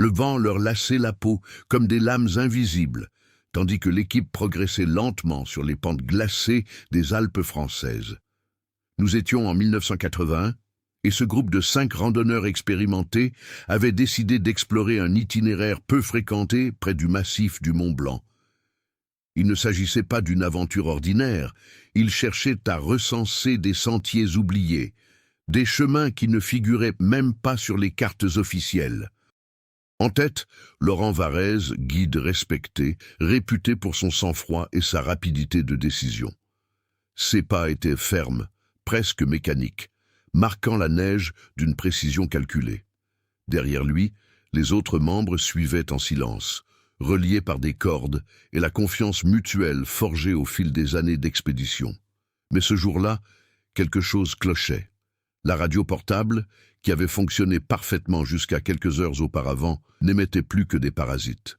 Le vent leur lassait la peau comme des lames invisibles, tandis que l'équipe progressait lentement sur les pentes glacées des Alpes françaises. Nous étions en 1981, et ce groupe de 5 randonneurs expérimentés avait décidé d'explorer un itinéraire peu fréquenté près du massif du Mont Blanc. Il ne s'agissait pas d'une aventure ordinaire, ils cherchaient à recenser des sentiers oubliés, des chemins qui ne figuraient même pas sur les cartes officielles. En tête, Laurent Varèse, guide respecté, réputé pour son sang-froid et sa rapidité de décision. Ses pas étaient fermes, presque mécaniques, marquant la neige d'une précision calculée. Derrière lui, les autres membres suivaient en silence, reliés par des cordes et la confiance mutuelle forgée au fil des années d'expédition. Mais ce jour-là, quelque chose clochait. La radio portable, qui avait fonctionné parfaitement jusqu'à quelques heures auparavant, n'émettait plus que des parasites.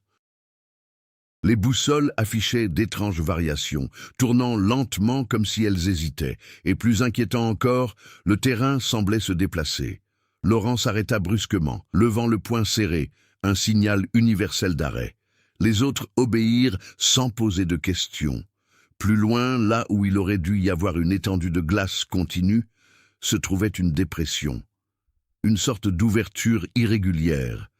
Les boussoles affichaient d'étranges variations, tournant lentement comme si elles hésitaient, et plus inquiétant encore, le terrain semblait se déplacer. Laurent s'arrêta brusquement, levant le poing serré, un signal universel d'arrêt. Les autres obéirent sans poser de questions. Plus loin, là où il aurait dû y avoir une étendue de glace continue, se trouvait une dépression, une sorte d'ouverture irrégulière,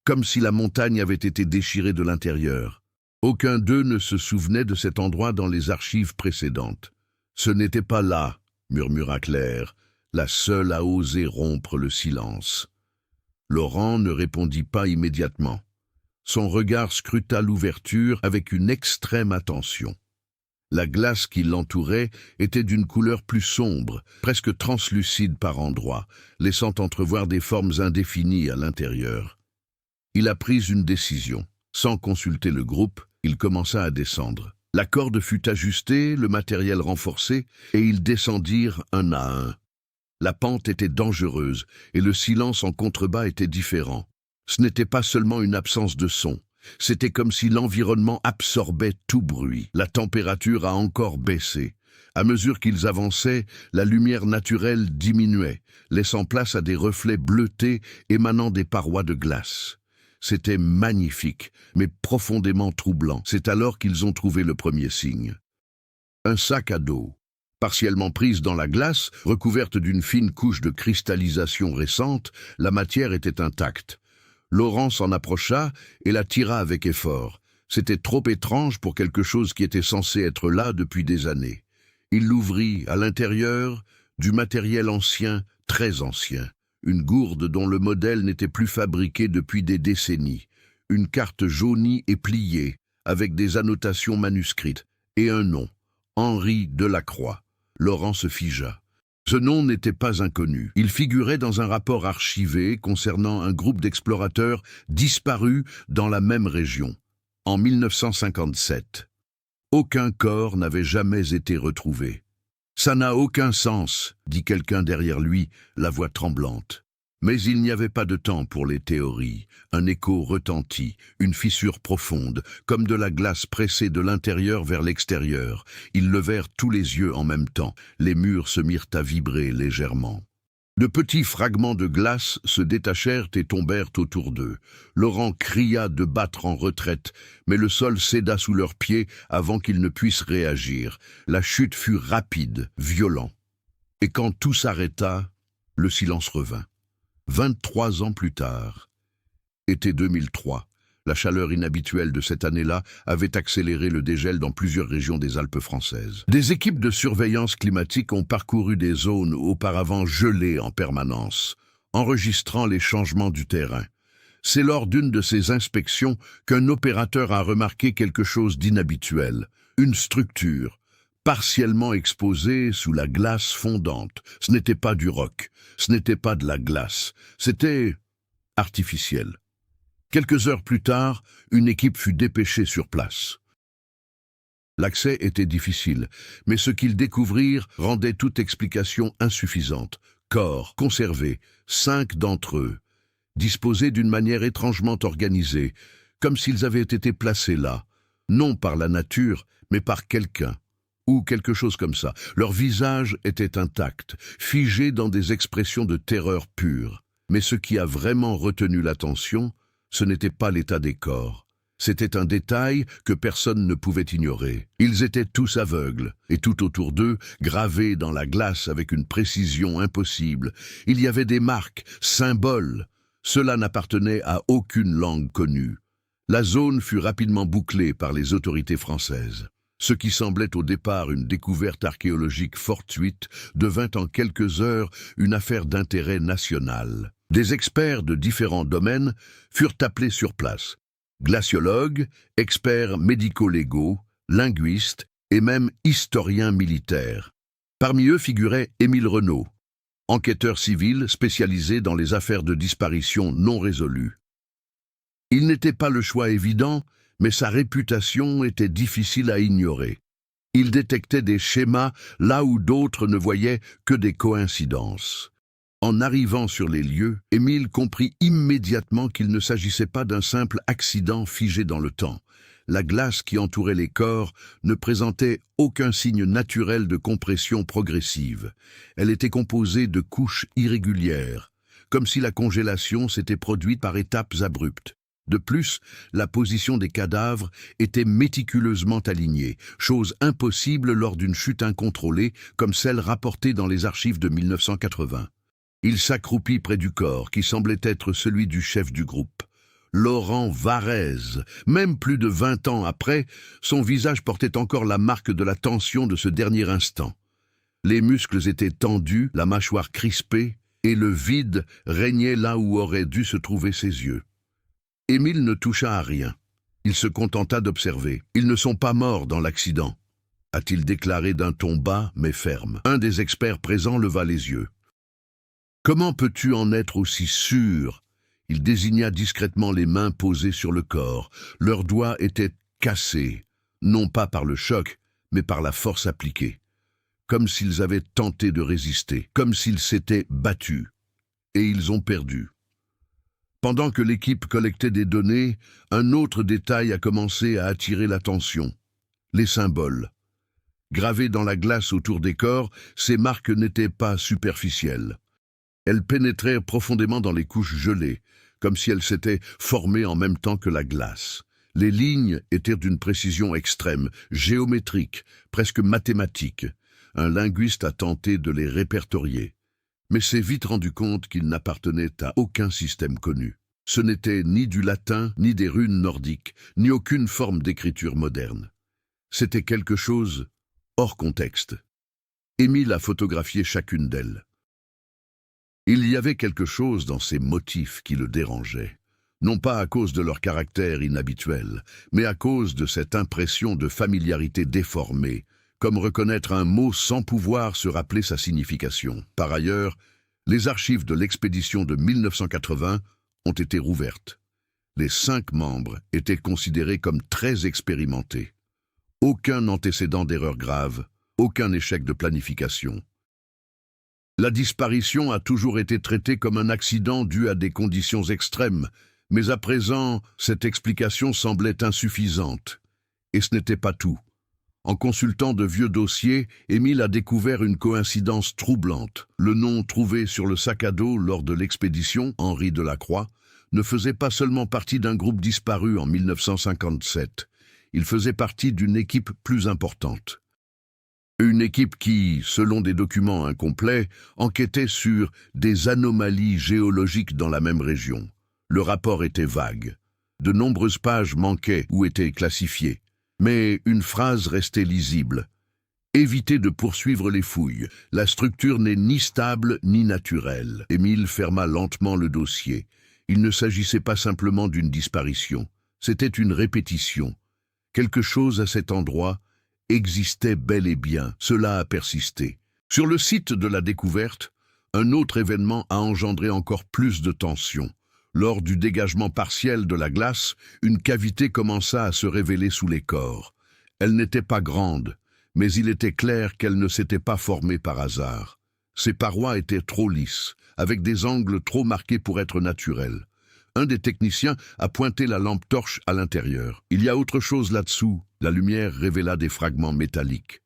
comme si la montagne avait été déchirée de l'intérieur. Aucun d'eux ne se souvenait de cet endroit dans les archives précédentes. « Ce n'était pas là », murmura Claire, la seule à oser rompre le silence. Laurent ne répondit pas immédiatement. Son regard scruta l'ouverture avec une extrême attention. La glace qui l'entourait était d'une couleur plus sombre, presque translucide par endroits, laissant entrevoir des formes indéfinies à l'intérieur. Il a pris une décision. Sans consulter le groupe, il commença à descendre. La corde fut ajustée, le matériel renforcé, et ils descendirent un à un. La pente était dangereuse, et le silence en contrebas était différent. Ce n'était pas seulement une absence de son. C'était comme si l'environnement absorbait tout bruit. La température a encore baissé. À mesure qu'ils avançaient, la lumière naturelle diminuait, laissant place à des reflets bleutés émanant des parois de glace. C'était magnifique, mais profondément troublant. C'est alors qu'ils ont trouvé le premier signe. Un sac à dos. Partiellement prise dans la glace, recouverte d'une fine couche de cristallisation récente, la matière était intacte. Laurent s'en approcha et la tira avec effort. C'était trop étrange pour quelque chose qui était censé être là depuis des années. Il l'ouvrit. À l'intérieur, du matériel ancien, très ancien. Une gourde dont le modèle n'était plus fabriqué depuis des décennies. Une carte jaunie et pliée, avec des annotations manuscrites. Et un nom, Henri Delacroix. Laurent se figea. Ce nom n'était pas inconnu. Il figurait dans un rapport archivé concernant un groupe d'explorateurs disparus dans la même région, en 1957. Aucun corps n'avait jamais été retrouvé. « Ça n'a aucun sens », dit quelqu'un derrière lui, la voix tremblante. Mais il n'y avait pas de temps pour les théories. Un écho retentit, une fissure profonde, comme de la glace pressée de l'intérieur vers l'extérieur. Ils levèrent tous les yeux en même temps. Les murs se mirent à vibrer légèrement. De petits fragments de glace se détachèrent et tombèrent autour d'eux. Laurent cria de battre en retraite, mais le sol céda sous leurs pieds avant qu'ils ne puissent réagir. La chute fut rapide, violente. Et quand tout s'arrêta, le silence revint. 23 ans plus tard, été 2003, la chaleur inhabituelle de cette année-là avait accéléré le dégel dans plusieurs régions des Alpes françaises. Des équipes de surveillance climatique ont parcouru des zones auparavant gelées en permanence, enregistrant les changements du terrain. C'est lors d'une de ces inspections qu'un opérateur a remarqué quelque chose d'inhabituel, une structure, partiellement exposée sous la glace fondante. Ce n'était pas du roc, ce n'était pas de la glace, c'était artificiel. Quelques heures plus tard, une équipe fut dépêchée sur place. L'accès était difficile, mais ce qu'ils découvrirent rendait toute explication insuffisante. Corps conservés, 5 d'entre eux, disposés d'une manière étrangement organisée, comme s'ils avaient été placés là, non par la nature, mais par quelqu'un. Ou quelque chose comme ça. Leur visage était intact, figé dans des expressions de terreur pure. Mais ce qui a vraiment retenu l'attention, Ce n'était pas l'état des corps. C'était un détail que personne ne pouvait ignorer. Ils étaient tous aveugles, et tout autour d'eux, gravés dans la glace avec une précision impossible, il y avait des marques, symboles. Cela n'appartenait à aucune langue connue. La zone fut rapidement bouclée par les autorités françaises. Ce qui semblait au départ une découverte archéologique fortuite devint en quelques heures une affaire d'intérêt national. Des experts de différents domaines furent appelés sur place. Glaciologues, experts médico-légaux, linguistes et même historiens militaires. Parmi eux figurait Émile Renaud, enquêteur civil spécialisé dans les affaires de disparition non résolues. Il n'était pas le choix évident, mais sa réputation était difficile à ignorer. Il détectait des schémas là où d'autres ne voyaient que des coïncidences. En arrivant sur les lieux, Émile comprit immédiatement qu'il ne s'agissait pas d'un simple accident figé dans le temps. La glace qui entourait les corps ne présentait aucun signe naturel de compression progressive. Elle était composée de couches irrégulières, comme si la congélation s'était produite par étapes abruptes. De plus, la position des cadavres était méticuleusement alignée, chose impossible lors d'une chute incontrôlée comme celle rapportée dans les archives de 1980. Il s'accroupit près du corps, qui semblait être celui du chef du groupe. Laurent Varèse. Même plus de 20 ans après, son visage portait encore la marque de la tension de ce dernier instant. Les muscles étaient tendus, la mâchoire crispée, et le vide régnait là où auraient dû se trouver ses yeux. Émile ne toucha à rien. Il se contenta d'observer. « Ils ne sont pas morts dans l'accident », a-t-il déclaré d'un ton bas mais ferme. Un des experts présents leva les yeux. « Comment peux-tu en être aussi sûr ?» Il désigna discrètement les mains posées sur le corps. Leurs doigts étaient cassés, non pas par le choc, mais par la force appliquée. Comme s'ils avaient tenté de résister, comme s'ils s'étaient battus. Et ils ont perdu. Pendant que l'équipe collectait des données, un autre détail a commencé à attirer l'attention. Les symboles. Gravés dans la glace autour des corps, ces marques n'étaient pas superficielles. Elles pénétraient profondément dans les couches gelées, comme si elles s'étaient formées en même temps que la glace. Les lignes étaient d'une précision extrême, géométrique, presque mathématique. Un linguiste a tenté de les répertorier. Mais s'est vite rendu compte qu'ils n'appartenaient à aucun système connu. Ce n'était ni du latin, ni des runes nordiques, ni aucune forme d'écriture moderne. C'était quelque chose hors contexte. Émile a photographié chacune d'elles. Il y avait quelque chose dans ces motifs qui le dérangeait, non pas à cause de leur caractère inhabituel, mais à cause de cette impression de familiarité déformée, comme reconnaître un mot sans pouvoir se rappeler sa signification. Par ailleurs, les archives de l'expédition de 1980 ont été rouvertes. Les 5 membres étaient considérés comme très expérimentés. Aucun antécédent d'erreur grave, aucun échec de planification. La disparition a toujours été traitée comme un accident dû à des conditions extrêmes, mais à présent, cette explication semblait insuffisante. Et ce n'était pas tout. En consultant de vieux dossiers, Émile a découvert une coïncidence troublante. Le nom trouvé sur le sac à dos lors de l'expédition, Henri Delacroix, ne faisait pas seulement partie d'un groupe disparu en 1957. Il faisait partie d'une équipe plus importante. Une équipe qui, selon des documents incomplets, enquêtait sur des anomalies géologiques dans la même région. Le rapport était vague. De nombreuses pages manquaient ou étaient classifiées. Mais une phrase restait lisible. « Évitez de poursuivre les fouilles. La structure n'est ni stable ni naturelle. » Émile ferma lentement le dossier. Il ne s'agissait pas simplement d'une disparition. C'était une répétition. Quelque chose à cet endroit existait bel et bien. Cela a persisté. Sur le site de la découverte, un autre événement a engendré encore plus de tension. Lors du dégagement partiel de la glace, une cavité commença à se révéler sous les corps. Elle n'était pas grande, mais il était clair qu'elle ne s'était pas formée par hasard. Ses parois étaient trop lisses, avec des angles trop marqués pour être naturels. Un des techniciens a pointé la lampe torche à l'intérieur. Il y a autre chose là-dessous. La lumière révéla des fragments métalliques.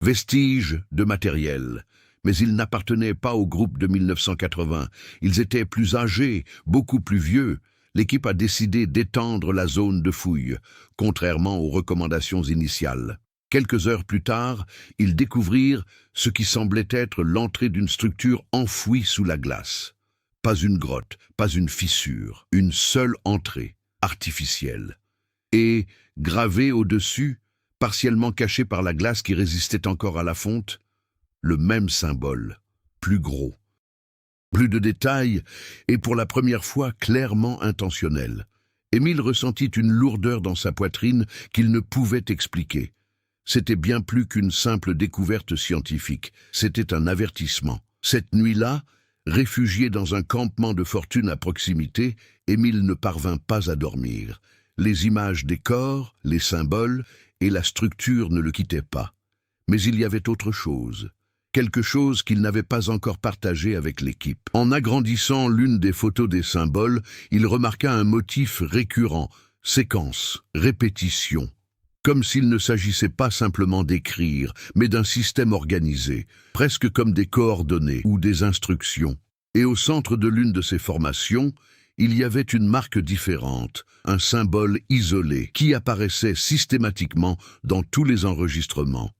Vestiges de matériel. Mais ils n'appartenaient pas au groupe de 1980. Ils étaient plus âgés, beaucoup plus vieux. l'équipe a décidé d'étendre la zone de fouille, contrairement aux recommandations initiales. Quelques heures plus tard, ils découvrirent ce qui semblait être l'entrée d'une structure enfouie sous la glace. Pas une grotte, pas une fissure, une seule entrée, artificielle. Et, gravée au-dessus, partiellement cachée par la glace qui résistait encore à la fonte, le même symbole, plus gros. Plus de détails, et pour la première fois clairement intentionnel. Émile ressentit une lourdeur dans sa poitrine qu'il ne pouvait expliquer. C'était bien plus qu'une simple découverte scientifique, c'était un avertissement. Cette nuit-là, réfugié dans un campement de fortune à proximité, Émile ne parvint pas à dormir. Les images des corps, les symboles et la structure ne le quittaient pas. Mais il y avait autre chose. Quelque chose qu'il n'avait pas encore partagé avec l'équipe. En agrandissant l'une des photos des symboles, il remarqua un motif récurrent, séquence, répétition. Comme s'il ne s'agissait pas simplement d'écrire, mais d'un système organisé, presque comme des coordonnées ou des instructions. Et au centre de l'une de ces formations, il y avait une marque différente, un symbole isolé, qui apparaissait systématiquement dans tous les enregistrements,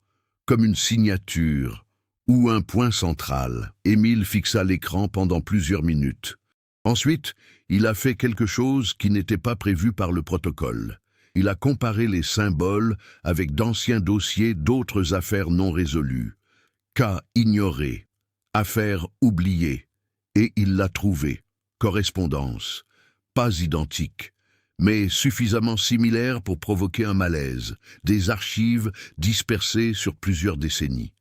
comme une signature ou un point central. Émile fixa l'écran pendant plusieurs minutes. Ensuite, il a fait quelque chose qui n'était pas prévu par le protocole. Il a comparé les symboles avec d'anciens dossiers d'autres affaires non résolues. Cas ignorés, affaires oubliées. Et il l'a trouvé. Correspondance. Pas identique, mais suffisamment similaire pour provoquer un malaise. Des archives dispersées sur plusieurs décennies.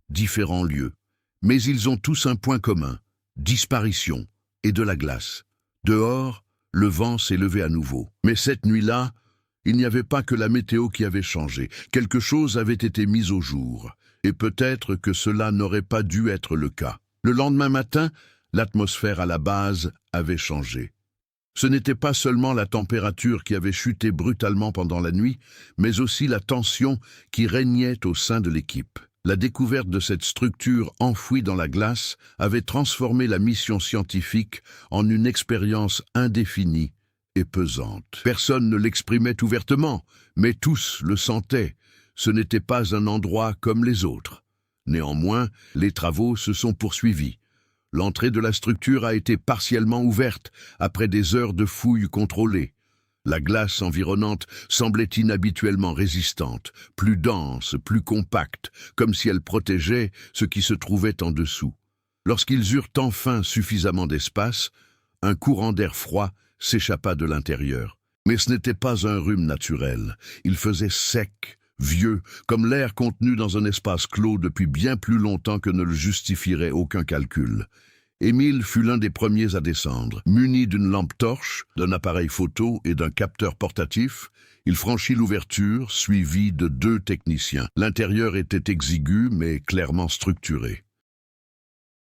Différents lieux. Mais ils ont tous un point commun. Disparition et de la glace. Dehors, le vent s'est levé à nouveau. Mais cette nuit-là, il n'y avait pas que la météo qui avait changé. Quelque chose avait été mis au jour. Et peut-être que cela n'aurait pas dû être le cas. Le lendemain matin, l'atmosphère à la base avait changé. Ce n'était pas seulement la température qui avait chuté brutalement pendant la nuit, mais aussi la tension qui régnait au sein de l'équipe. La découverte de cette structure enfouie dans la glace avait transformé la mission scientifique en une expérience indéfinie et pesante. Personne ne l'exprimait ouvertement, mais tous le sentaient. Ce n'était pas un endroit comme les autres. Néanmoins, les travaux se sont poursuivis. L'entrée de la structure a été partiellement ouverte après des heures de fouilles contrôlées. La glace environnante semblait inhabituellement résistante, plus dense, plus compacte, comme si elle protégeait ce qui se trouvait en dessous. Lorsqu'ils eurent enfin suffisamment d'espace, un courant d'air froid s'échappa de l'intérieur. Mais ce n'était pas un rhume naturel. Il faisait sec, vieux, comme l'air contenu dans un espace clos depuis bien plus longtemps que ne le justifierait aucun calcul. Émile fut l'un des premiers à descendre. Muni d'une lampe torche, d'un appareil photo et d'un capteur portatif, il franchit l'ouverture, suivi de 2 techniciens. L'intérieur était exigu, mais clairement structuré.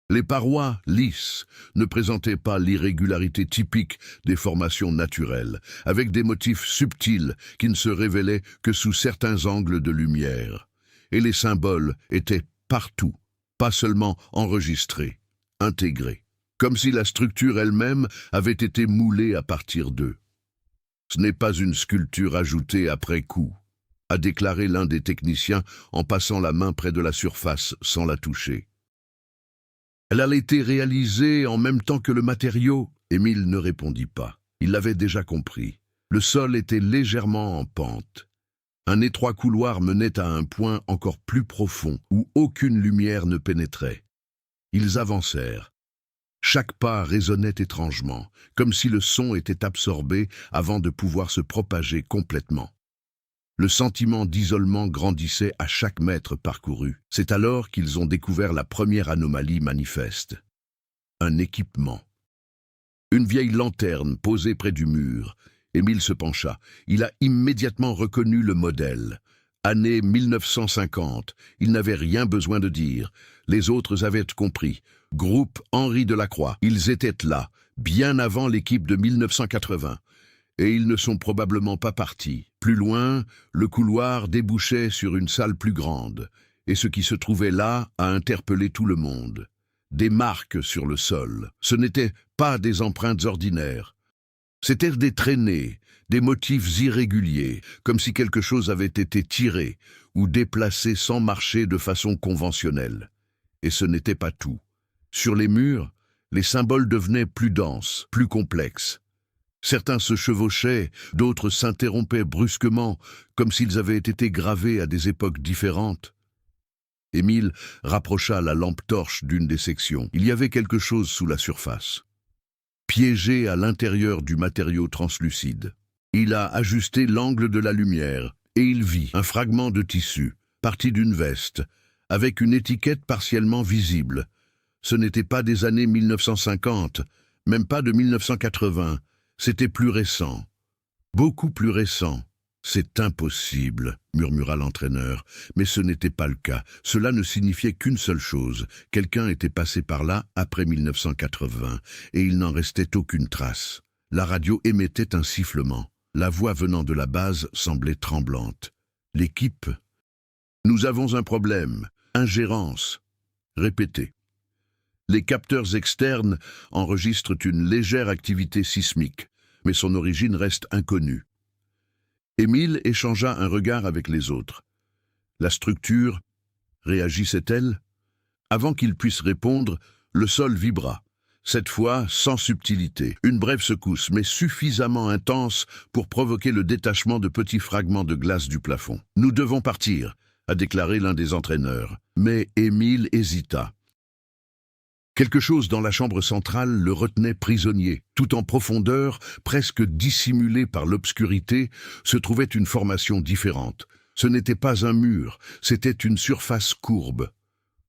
Les parois, lisses, ne présentaient pas l'irrégularité typique des formations naturelles, avec des motifs subtils qui ne se révélaient que sous certains angles de lumière. Et les symboles étaient partout, pas seulement enregistrés, intégrés, comme si la structure elle-même avait été moulée à partir d'eux. Ce n'est pas une sculpture ajoutée après coup, a déclaré l'un des techniciens en passant la main près de la surface sans la toucher. Elle a été réalisée en même temps que le matériau. Émile ne répondit pas. Il l'avait déjà compris. Le sol était légèrement en pente. Un étroit couloir menait à un point encore plus profond, où aucune lumière ne pénétrait. Ils avancèrent. Chaque pas résonnait étrangement, comme si le son était absorbé avant de pouvoir se propager complètement. Le sentiment d'isolement grandissait à chaque mètre parcouru. C'est alors qu'ils ont découvert la première anomalie manifeste. Un équipement. Une vieille lanterne posée près du mur. Émile se pencha. Il a immédiatement reconnu le modèle. Année 1950. Il n'avait rien besoin de dire. Les autres avaient compris. Groupe Henri Delacroix. Ils étaient là, bien avant l'équipe de 1980. Et ils ne sont probablement pas partis. Plus loin, le couloir débouchait sur une salle plus grande, et ce qui se trouvait là a interpellé tout le monde. Des marques sur le sol. Ce n'étaient pas des empreintes ordinaires. C'étaient des traînées, des motifs irréguliers, comme si quelque chose avait été tiré ou déplacé sans marcher de façon conventionnelle. Et ce n'était pas tout. Sur les murs, les symboles devenaient plus denses, plus complexes. Certains se chevauchaient, d'autres s'interrompaient brusquement, comme s'ils avaient été gravés à des époques différentes. Émile rapprocha la lampe torche d'une des sections. Il y avait quelque chose sous la surface, piégé à l'intérieur du matériau translucide. Il a ajusté l'angle de la lumière et il vit un fragment de tissu, parti d'une veste, avec une étiquette partiellement visible. Ce n'était pas des années 1950, même pas de 1980, c'était plus récent, beaucoup plus récent. C'est impossible, murmura l'entraîneur, mais ce n'était pas le cas. Cela ne signifiait qu'une seule chose, quelqu'un était passé par là après 1980, et il n'en restait aucune trace. La radio émettait un sifflement. La voix venant de la base semblait tremblante. L'équipe. Nous avons un problème. Ingérence. Répétez. Les capteurs externes enregistrent une légère activité sismique, mais son origine reste inconnue. Émile échangea un regard avec les autres. La structure réagissait-elle? Avant qu'il puisse répondre, le sol vibra. Cette fois, sans subtilité. Une brève secousse, mais suffisamment intense pour provoquer le détachement de petits fragments de glace du plafond. « Nous devons partir », a déclaré l'un des entraîneurs. Mais Émile hésita. Quelque chose dans la chambre centrale le retenait prisonnier. Tout en profondeur, presque dissimulé par l'obscurité, se trouvait une formation différente. Ce n'était pas un mur, c'était une surface courbe,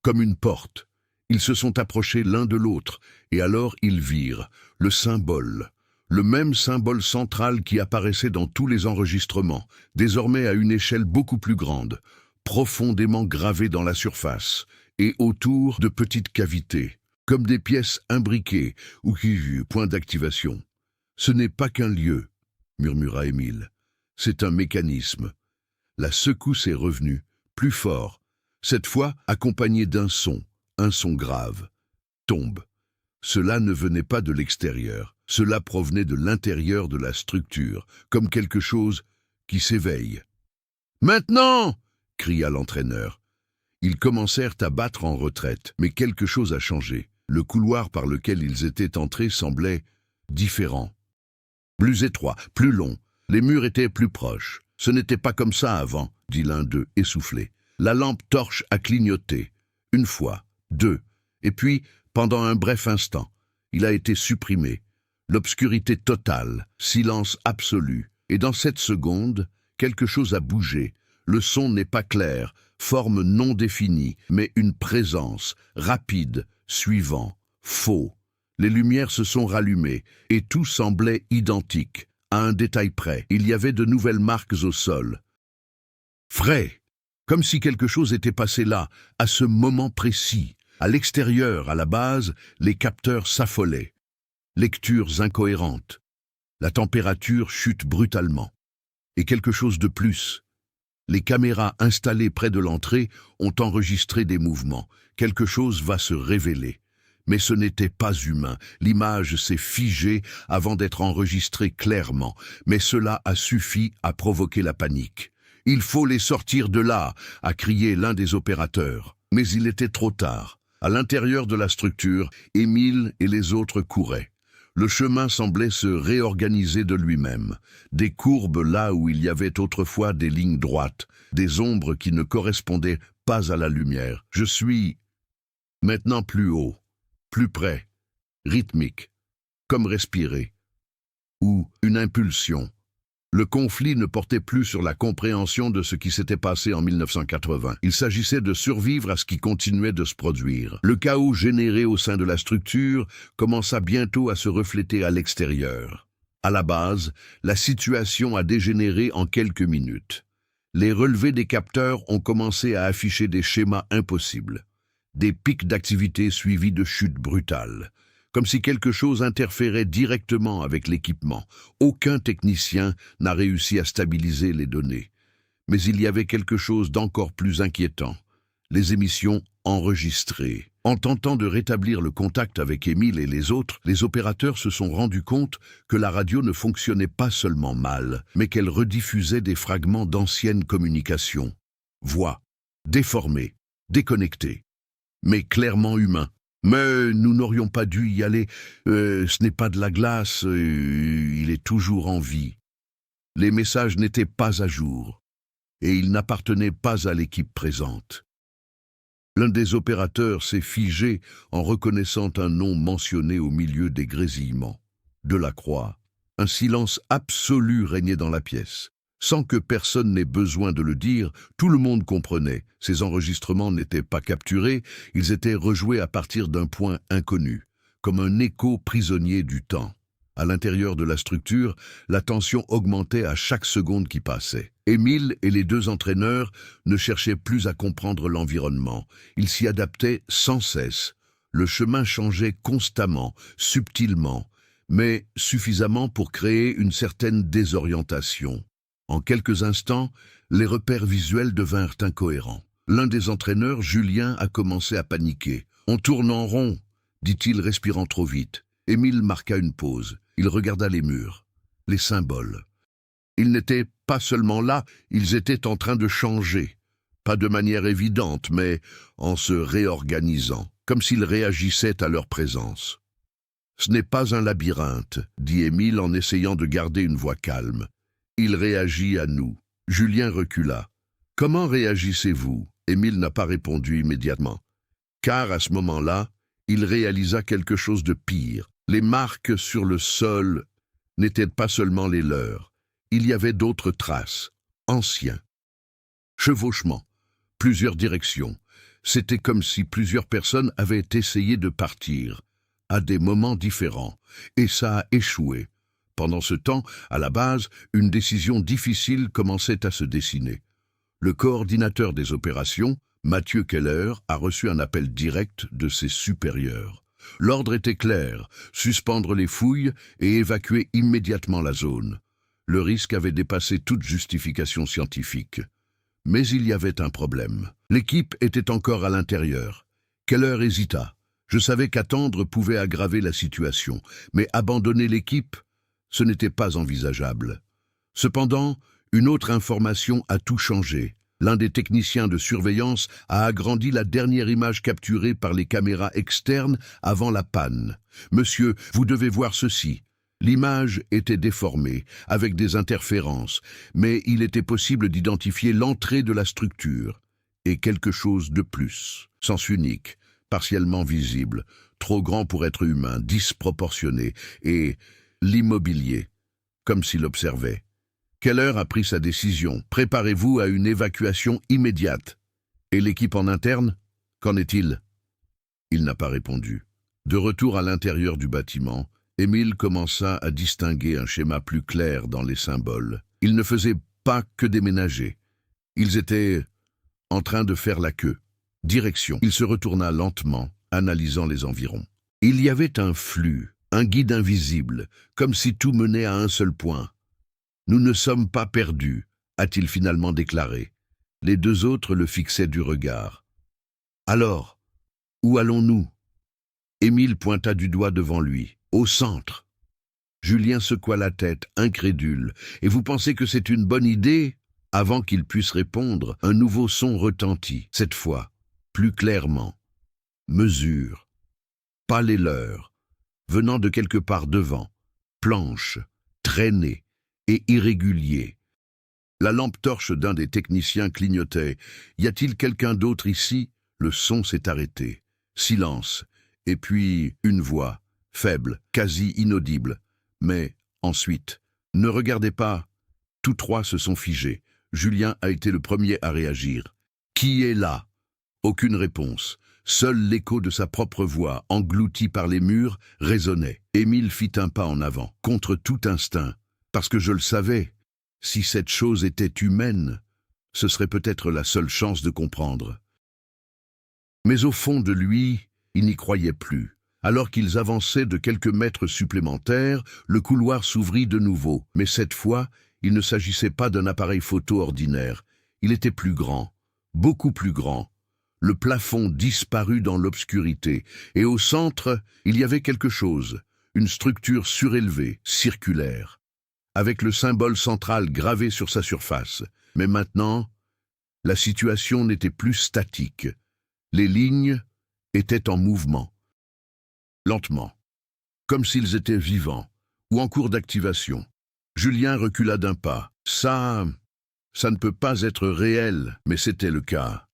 comme une porte. Ils se sont approchés l'un de l'autre, et alors ils virent le symbole. Le même symbole central qui apparaissait dans tous les enregistrements, désormais à une échelle beaucoup plus grande, profondément gravé dans la surface, et autour de petites cavités, comme des pièces imbriquées ou qui point d'activation. « Ce n'est pas qu'un lieu », murmura Émile. « C'est un mécanisme. » La secousse est revenue, plus fort, cette fois accompagnée d'un son grave. Tombe. Cela ne venait pas de l'extérieur, cela provenait de l'intérieur de la structure, comme quelque chose qui s'éveille. « Maintenant !» cria l'entraîneur. Ils commencèrent à battre en retraite, mais quelque chose a changé. Le couloir par lequel ils étaient entrés semblait différent. Plus étroit, plus long, les murs étaient plus proches. « Ce n'était pas comme ça avant », dit l'un d'eux, essoufflé. La lampe torche a clignoté. Une fois, deux, et puis, pendant un bref instant, il a été supprimé. L'obscurité totale, silence absolu. Et dans cette seconde, quelque chose a bougé. Le son n'est pas clair, forme non définie, mais une présence, rapide, suivant, faux. Les lumières se sont rallumées, et tout semblait identique. À un détail près, il y avait de nouvelles marques au sol. Frais, comme si quelque chose était passé là, à ce moment précis. À l'extérieur, à la base, les capteurs s'affolaient. Lectures incohérentes. La température chute brutalement. Et quelque chose de plus. Les caméras installées près de l'entrée ont enregistré des mouvements. Quelque chose va se révéler. Mais ce n'était pas humain. L'image s'est figée avant d'être enregistrée clairement. Mais cela a suffi à provoquer la panique. « Il faut les sortir de là !» a crié l'un des opérateurs. Mais il était trop tard. À l'intérieur de la structure, Émile et les autres couraient. Le chemin semblait se réorganiser de lui-même. Des courbes là où il y avait autrefois des lignes droites, des ombres qui ne correspondaient pas à la lumière. Je suis maintenant plus haut, plus près, rythmique, comme respirer, ou une impulsion. Le conflit ne portait plus sur la compréhension de ce qui s'était passé en 1980. Il s'agissait de survivre à ce qui continuait de se produire. Le chaos généré au sein de la structure commença bientôt à se refléter à l'extérieur. À la base, la situation a dégénéré en quelques minutes. Les relevés des capteurs ont commencé à afficher des schémas impossibles. Des pics d'activité suivis de chutes brutales. Comme si quelque chose interférait directement avec l'équipement. Aucun technicien n'a réussi à stabiliser les données. Mais il y avait quelque chose d'encore plus inquiétant. Les émissions enregistrées. En tentant de rétablir le contact avec Émile et les autres, les opérateurs se sont rendus compte que la radio ne fonctionnait pas seulement mal, mais qu'elle rediffusait des fragments d'anciennes communications. Voix, déformées, déconnectées, mais clairement humains. Mais nous n'aurions pas dû y aller. Ce n'est pas de la glace, il est toujours en vie. Les messages n'étaient pas à jour, et ils n'appartenaient pas à l'équipe présente. L'un des opérateurs s'est figé en reconnaissant un nom mentionné au milieu des grésillements. Delacroix. Un silence absolu régnait dans la pièce. Sans que personne n'ait besoin de le dire, tout le monde comprenait. Ces enregistrements n'étaient pas capturés, ils étaient rejoués à partir d'un point inconnu, comme un écho prisonnier du temps. À l'intérieur de la structure, la tension augmentait à chaque seconde qui passait. Émile et les deux entraîneurs ne cherchaient plus à comprendre l'environnement. Ils s'y adaptaient sans cesse. Le chemin changeait constamment, subtilement, mais suffisamment pour créer une certaine désorientation. En quelques instants, les repères visuels devinrent incohérents. L'un des entraîneurs, Julien, a commencé à paniquer. « On tourne en rond », dit-il, respirant trop vite. Émile marqua une pause. Il regarda les murs, les symboles. Ils n'étaient pas seulement là, ils étaient en train de changer. Pas de manière évidente, mais en se réorganisant, comme s'ils réagissaient à leur présence. « Ce n'est pas un labyrinthe », dit Émile en essayant de garder une voix calme. « Il réagit à nous. » Julien recula. « Comment réagissez-vous » Émile n'a pas répondu immédiatement. Car à ce moment-là, il réalisa quelque chose de pire. Les marques sur le sol n'étaient pas seulement les leurs. Il y avait d'autres traces, anciens. Chevauchement, plusieurs directions. C'était comme si plusieurs personnes avaient essayé de partir, à des moments différents, et ça a échoué. Pendant ce temps, à la base, une décision difficile commençait à se dessiner. Le coordinateur des opérations, Mathieu Keller, a reçu un appel direct de ses supérieurs. L'ordre était clair, suspendre les fouilles et évacuer immédiatement la zone. Le risque avait dépassé toute justification scientifique. Mais il y avait un problème. L'équipe était encore à l'intérieur. Keller hésita. Je savais qu'attendre pouvait aggraver la situation, mais abandonner l'équipe, ce n'était pas envisageable. Cependant, une autre information a tout changé. L'un des techniciens de surveillance a agrandi la dernière image capturée par les caméras externes avant la panne. « Monsieur, vous devez voir ceci. » L'image était déformée, avec des interférences, mais il était possible d'identifier l'entrée de la structure. Et quelque chose de plus. Sens unique, partiellement visible, trop grand pour être humain, disproportionné, et l'immobilier, comme s'il observait. Keller a pris sa décision. Préparez-vous à une évacuation immédiate. Et l'équipe en interne, qu'en est-il? Il n'a pas répondu. De retour à l'intérieur du bâtiment, Émile commença à distinguer un schéma plus clair dans les symboles. Ils ne faisaient pas que déménager. Ils étaient en train de faire la queue. Direction. Il se retourna lentement, analysant les environs. Il y avait un flux, un guide invisible, comme si tout menait à un seul point. « Nous ne sommes pas perdus », a-t-il finalement déclaré. Les deux autres le fixaient du regard. « Alors, où allons-nous » Émile pointa du doigt devant lui. « Au centre ». Julien secoua la tête, incrédule. « Et vous pensez que c'est une bonne idée ?» Avant qu'il puisse répondre, un nouveau son retentit, cette fois, plus clairement. Mesure. Pas les leurs. Venant de quelque part devant. Planche. Traînée. Et irrégulier. La lampe torche d'un des techniciens clignotait. « Y a-t-il quelqu'un d'autre ici ?» Le son s'est arrêté. Silence. Et puis une voix, faible, quasi inaudible. Mais ensuite, « Ne regardez pas !» Tous trois se sont figés. Julien a été le premier à réagir. « Qui est là ?» Aucune réponse. Seul l'écho de sa propre voix, englouti par les murs, résonnait. Émile fit un pas en avant, contre tout instinct. Parce que je le savais, si cette chose était humaine, ce serait peut-être la seule chance de comprendre. Mais au fond de lui, il n'y croyait plus. Alors qu'ils avançaient de quelques mètres supplémentaires, le couloir s'ouvrit de nouveau. Mais cette fois, il ne s'agissait pas d'un appareil photo ordinaire. Il était plus grand, beaucoup plus grand. Le plafond disparut dans l'obscurité, et au centre, il y avait quelque chose, une structure surélevée, circulaire, avec le symbole central gravé sur sa surface. Mais maintenant, la situation n'était plus statique. Les lignes étaient en mouvement, lentement, comme s'ils étaient vivants, ou en cours d'activation. Julien recula d'un pas. Ça ne peut pas être réel, mais c'était le cas.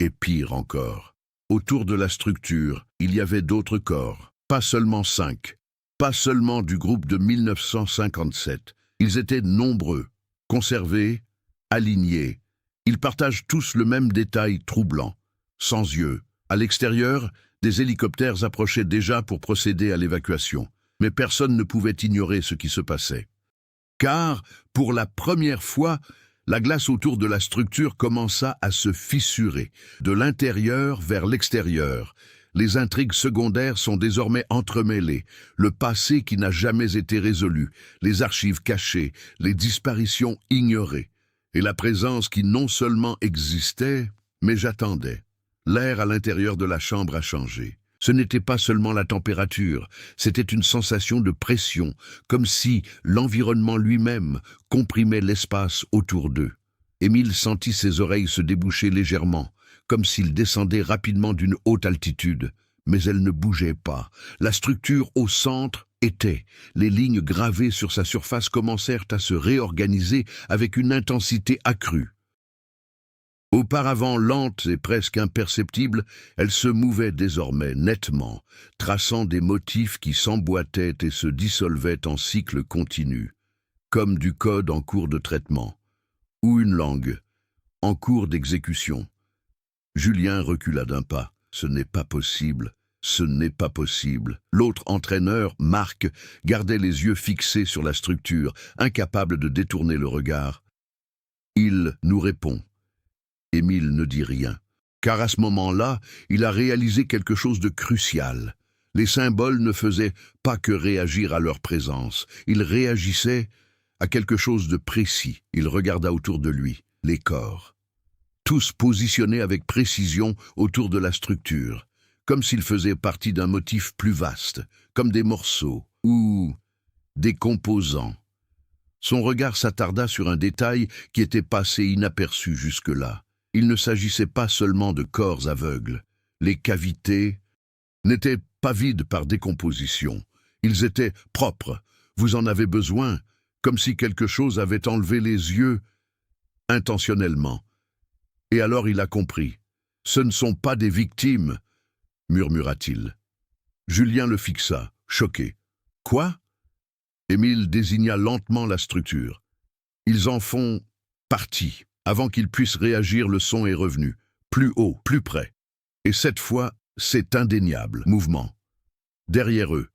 Et pire encore, autour de la structure, il y avait d'autres corps, pas seulement 5, pas seulement du groupe de 1957. Ils étaient nombreux, conservés, alignés. Ils partagent tous le même détail troublant, sans yeux. À l'extérieur, des hélicoptères approchaient déjà pour procéder à l'évacuation, mais personne ne pouvait ignorer ce qui se passait. Car, pour la première fois, la glace autour de la structure commença à se fissurer, de l'intérieur vers l'extérieur. Les intrigues secondaires sont désormais entremêlées, le passé qui n'a jamais été résolu, les archives cachées, les disparitions ignorées, et la présence qui non seulement existait, mais j'attendais. L'air à l'intérieur de la chambre a changé. Ce n'était pas seulement la température, c'était une sensation de pression, comme si l'environnement lui-même comprimait l'espace autour d'eux. Émile sentit ses oreilles se déboucher légèrement, comme s'il descendait rapidement d'une haute altitude. Mais elles ne bougeaient pas. La structure au centre était. Les lignes gravées sur sa surface commencèrent à se réorganiser avec une intensité accrue. Auparavant lente et presque imperceptible, elle se mouvait désormais nettement, traçant des motifs qui s'emboîtaient et se dissolvaient en cycles continus, comme du code en cours de traitement, ou une langue, en cours d'exécution. Julien recula d'un pas. Ce n'est pas possible, ce n'est pas possible. L'autre entraîneur, Marc, gardait les yeux fixés sur la structure, incapable de détourner le regard. Il nous répond. Émile ne dit rien, car à ce moment-là, il a réalisé quelque chose de crucial. Les symboles ne faisaient pas que réagir à leur présence, ils réagissaient à quelque chose de précis. Il regarda autour de lui, les corps, tous positionnés avec précision autour de la structure, comme s'ils faisaient partie d'un motif plus vaste, comme des morceaux ou des composants. Son regard s'attarda sur un détail qui était passé inaperçu jusque-là. Il ne s'agissait pas seulement de corps aveugles. Les cavités n'étaient pas vides par décomposition. Ils étaient propres. Vous en avez besoin, comme si quelque chose avait enlevé les yeux intentionnellement. Et alors il a compris. Ce ne sont pas des victimes, murmura-t-il. Julien le fixa, choqué. Quoi? Émile désigna lentement la structure. Ils en font partie. Avant qu'ils puissent réagir, le son est revenu, plus haut, plus près. Et cette fois, c'est indéniable, mouvement. Derrière eux,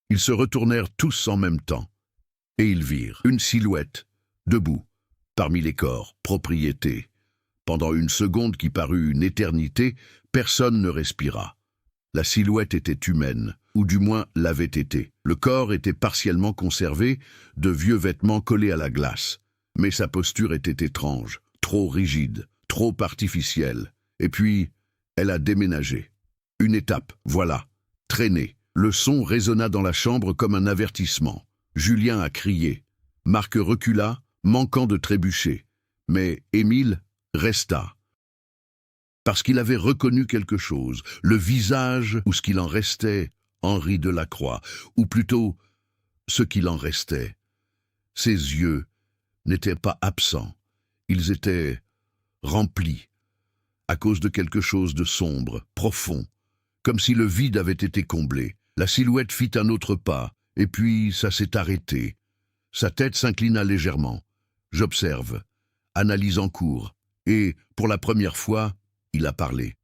ils se retournèrent tous en même temps, et ils virent une silhouette, debout, parmi les corps, propriété. Pendant une seconde qui parut une éternité, personne ne respira. La silhouette était humaine, ou du moins l'avait été. Le corps était partiellement conservé, de vieux vêtements collés à la glace. Mais sa posture était étrange, trop rigide, trop artificielle. Et puis, elle a déménagé. Une étape, voilà, traînée. Le son résonna dans la chambre comme un avertissement. Julien a crié. Marc recula, manquant de trébucher. Mais Émile resta. Parce qu'il avait reconnu quelque chose, le visage ou ce qu'il en restait, Henri Delacroix, ou plutôt ce qu'il en restait. Ses yeux n'étaient pas absents, ils étaient remplis, à cause de quelque chose de sombre, profond, comme si le vide avait été comblé. La silhouette fit un autre pas, et puis ça s'est arrêté. Sa tête s'inclina légèrement. J'observe, analyse en cours, et, pour la première fois, il a parlé.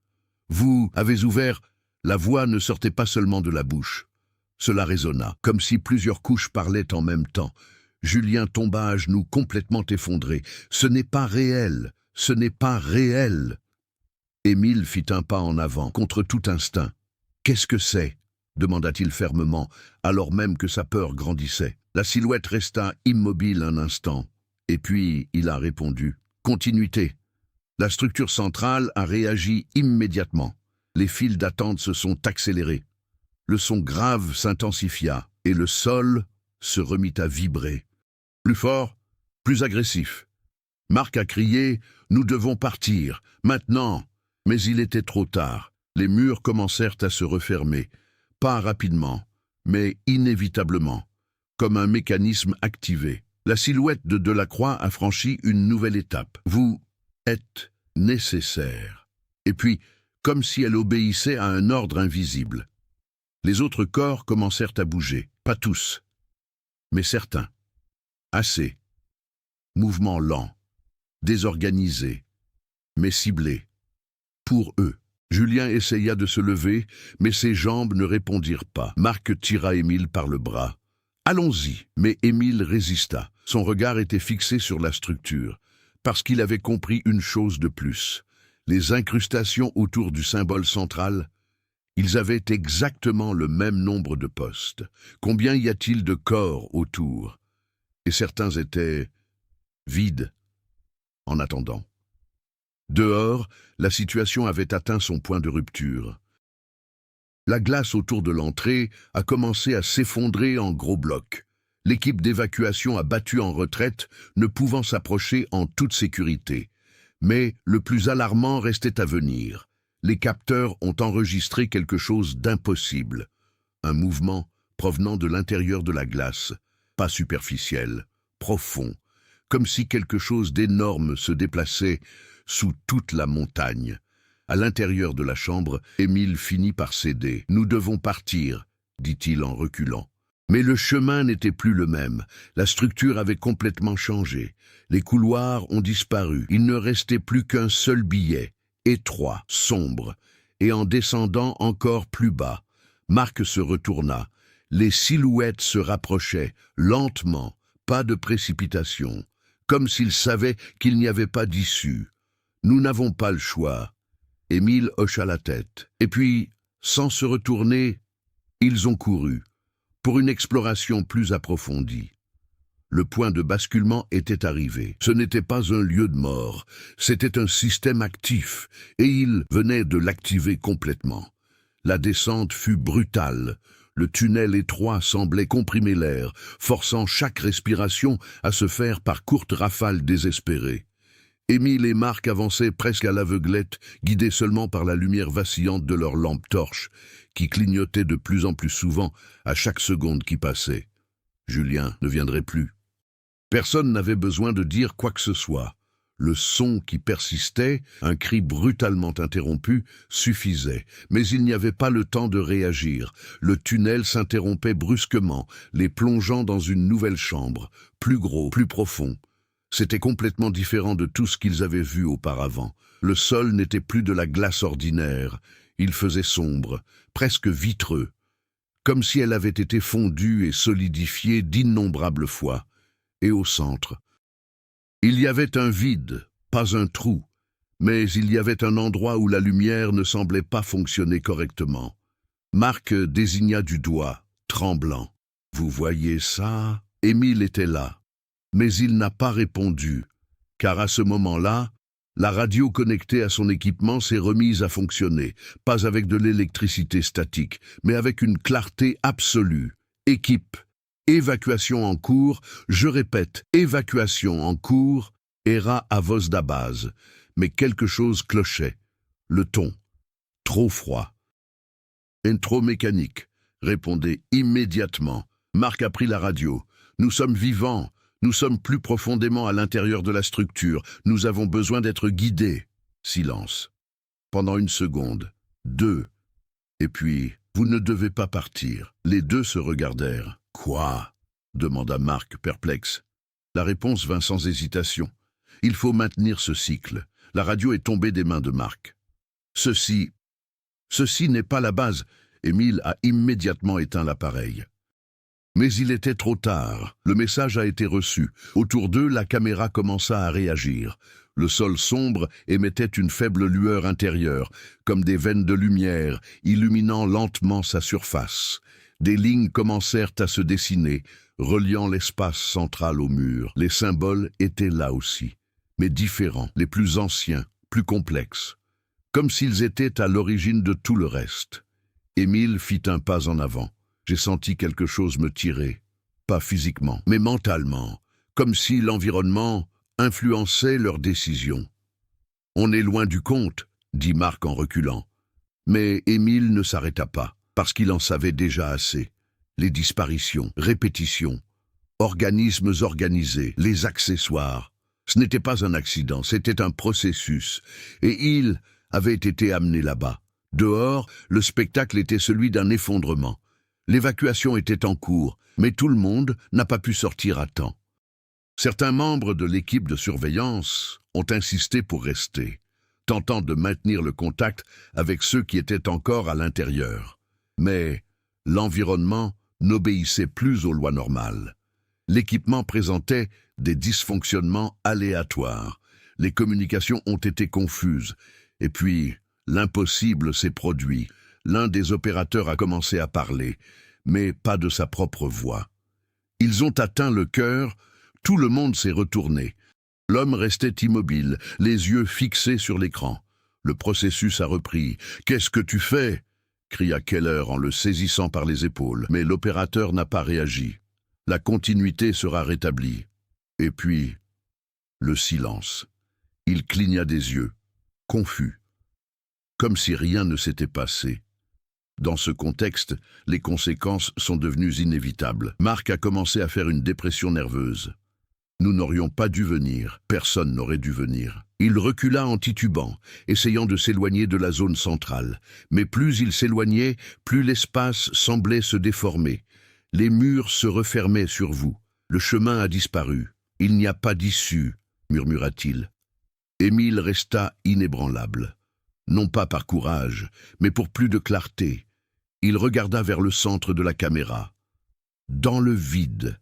Vous avez ouvert, la voix ne sortait pas seulement de la bouche. Cela résonna, comme si plusieurs couches parlaient en même temps. Julien tomba à genoux complètement effondré. Ce n'est pas réel, ce n'est pas réel. Émile fit un pas en avant, contre tout instinct. Qu'est-ce que c'est? Demanda-t-il fermement, alors même que sa peur grandissait. La silhouette resta immobile un instant, et puis il a répondu. Continuité. La structure centrale a réagi immédiatement. Les files d'attente se sont accélérées. Le son grave s'intensifia et le sol se remit à vibrer. Plus fort, plus agressif. Marc a crié « Nous devons partir, maintenant !» Mais il était trop tard. Les murs commencèrent à se refermer. Pas rapidement, mais inévitablement, comme un mécanisme activé. La silhouette de Delacroix a franchi une nouvelle étape. Vous êtes nécessaire. Et puis, comme si elle obéissait à un ordre invisible. Les autres corps commencèrent à bouger. Pas tous, mais certains. Assez. Mouvement lent, désorganisé, mais ciblé. Pour eux. Julien essaya de se lever, mais ses jambes ne répondirent pas. Marc tira Émile par le bras. « Allons-y !» Mais Émile résista. Son regard était fixé sur la structure, parce qu'il avait compris une chose de plus. Les incrustations autour du symbole central, ils avaient exactement le même nombre de postes. Combien y a-t-il de corps autour? Et certains étaient vides, en attendant. Dehors, la situation avait atteint son point de rupture. La glace autour de l'entrée a commencé à s'effondrer en gros blocs. L'équipe d'évacuation a battu en retraite, ne pouvant s'approcher en toute sécurité. Mais le plus alarmant restait à venir. Les capteurs ont enregistré quelque chose d'impossible. Un mouvement provenant de l'intérieur de la glace, pas superficiel, profond, comme si quelque chose d'énorme se déplaçait sous toute la montagne. À l'intérieur de la chambre, Émile finit par céder. « Nous devons partir », dit-il en reculant. Mais le chemin n'était plus le même. La structure avait complètement changé. Les couloirs ont disparu. Il ne restait plus qu'un seul billet, étroit, sombre, et en descendant encore plus bas. Marc se retourna. Les silhouettes se rapprochaient, lentement, pas de précipitation, comme s'ils savaient qu'il n'y avait pas d'issue. « Nous n'avons pas le choix. » Émile hocha la tête. Et puis, sans se retourner, ils ont couru, pour une exploration plus approfondie. Le point de basculement était arrivé. Ce n'était pas un lieu de mort, c'était un système actif, et ils venaient de l'activer complètement. La descente fut brutale. Le tunnel étroit semblait comprimer l'air, forçant chaque respiration à se faire par courtes rafales désespérées. Émile et Marc avançaient presque à l'aveuglette, guidés seulement par la lumière vacillante de leurs lampes torches, qui clignotaient de plus en plus souvent à chaque seconde qui passait. Julien ne viendrait plus. Personne n'avait besoin de dire quoi que ce soit. Le son qui persistait, un cri brutalement interrompu, suffisait. Mais il n'y avait pas le temps de réagir. Le tunnel s'interrompait brusquement, les plongeant dans une nouvelle chambre, plus gros, plus profond. C'était complètement différent de tout ce qu'ils avaient vu auparavant. Le sol n'était plus de la glace ordinaire. Il faisait sombre, presque vitreux, comme si elle avait été fondue et solidifiée d'innombrables fois. Et au centre, il y avait un vide, pas un trou, mais il y avait un endroit où la lumière ne semblait pas fonctionner correctement. Marc désigna du doigt, tremblant. « Vous voyez ça ?» Émile était là. Mais il n'a pas répondu, car à ce moment-là, la radio connectée à son équipement s'est remise à fonctionner, pas avec de l'électricité statique, mais avec une clarté absolue. Équipe, évacuation en cours, je répète, évacuation en cours, era à voz da base, mais quelque chose clochait. Le ton, trop froid. Intro mécanique, répondait immédiatement. Marc a pris la radio. Nous sommes vivants. Nous sommes plus profondément à l'intérieur de la structure. Nous avons besoin d'être guidés. Silence. Pendant une seconde. 2. Et puis, vous ne devez pas partir. Les deux se regardèrent. Quoi? Demanda Marc, perplexe. La réponse vint sans hésitation. Il faut maintenir ce cycle. La radio est tombée des mains de Marc. Ceci n'est pas la base. Émile a immédiatement éteint l'appareil. Mais il était trop tard. Le message a été reçu. Autour d'eux, la caméra commença à réagir. Le sol sombre émettait une faible lueur intérieure, comme des veines de lumière, illuminant lentement sa surface. Des lignes commencèrent à se dessiner, reliant l'espace central au mur. Les symboles étaient là aussi, mais différents, les plus anciens, plus complexes, comme s'ils étaient à l'origine de tout le reste. Émile fit un pas en avant. J'ai senti quelque chose me tirer, pas physiquement, mais mentalement, comme si l'environnement influençait leurs décisions. « On est loin du compte », dit Marc en reculant. Mais Émile ne s'arrêta pas, parce qu'il en savait déjà assez. Les disparitions, répétitions, organismes organisés, les accessoires. Ce n'était pas un accident, c'était un processus. Et il avait été amené là-bas. Dehors, le spectacle était celui d'un effondrement. L'évacuation était en cours, mais tout le monde n'a pas pu sortir à temps. Certains membres de l'équipe de surveillance ont insisté pour rester, tentant de maintenir le contact avec ceux qui étaient encore à l'intérieur. Mais l'environnement n'obéissait plus aux lois normales. L'équipement présentait des dysfonctionnements aléatoires. Les communications ont été confuses. Et puis, l'impossible s'est produit. L'un des opérateurs a commencé à parler, mais pas de sa propre voix. Ils ont atteint le cœur, tout le monde s'est retourné. L'homme restait immobile, les yeux fixés sur l'écran. Le processus a repris. « Qu'est-ce que tu fais ?» cria Keller en le saisissant par les épaules. Mais l'opérateur n'a pas réagi. La continuité sera rétablie. Et puis, le silence. Il cligna des yeux, confus, comme si rien ne s'était passé. Dans ce contexte, les conséquences sont devenues inévitables. Marc a commencé à faire une dépression nerveuse. Nous n'aurions pas dû venir, personne n'aurait dû venir. Il recula en titubant, essayant de s'éloigner de la zone centrale. Mais plus il s'éloignait, plus l'espace semblait se déformer. Les murs se refermaient sur vous. Le chemin a disparu. Il n'y a pas d'issue, murmura-t-il. Émile resta inébranlable. Non pas par courage, mais pour plus de clarté. Il regarda vers le centre de la caméra. Dans le vide.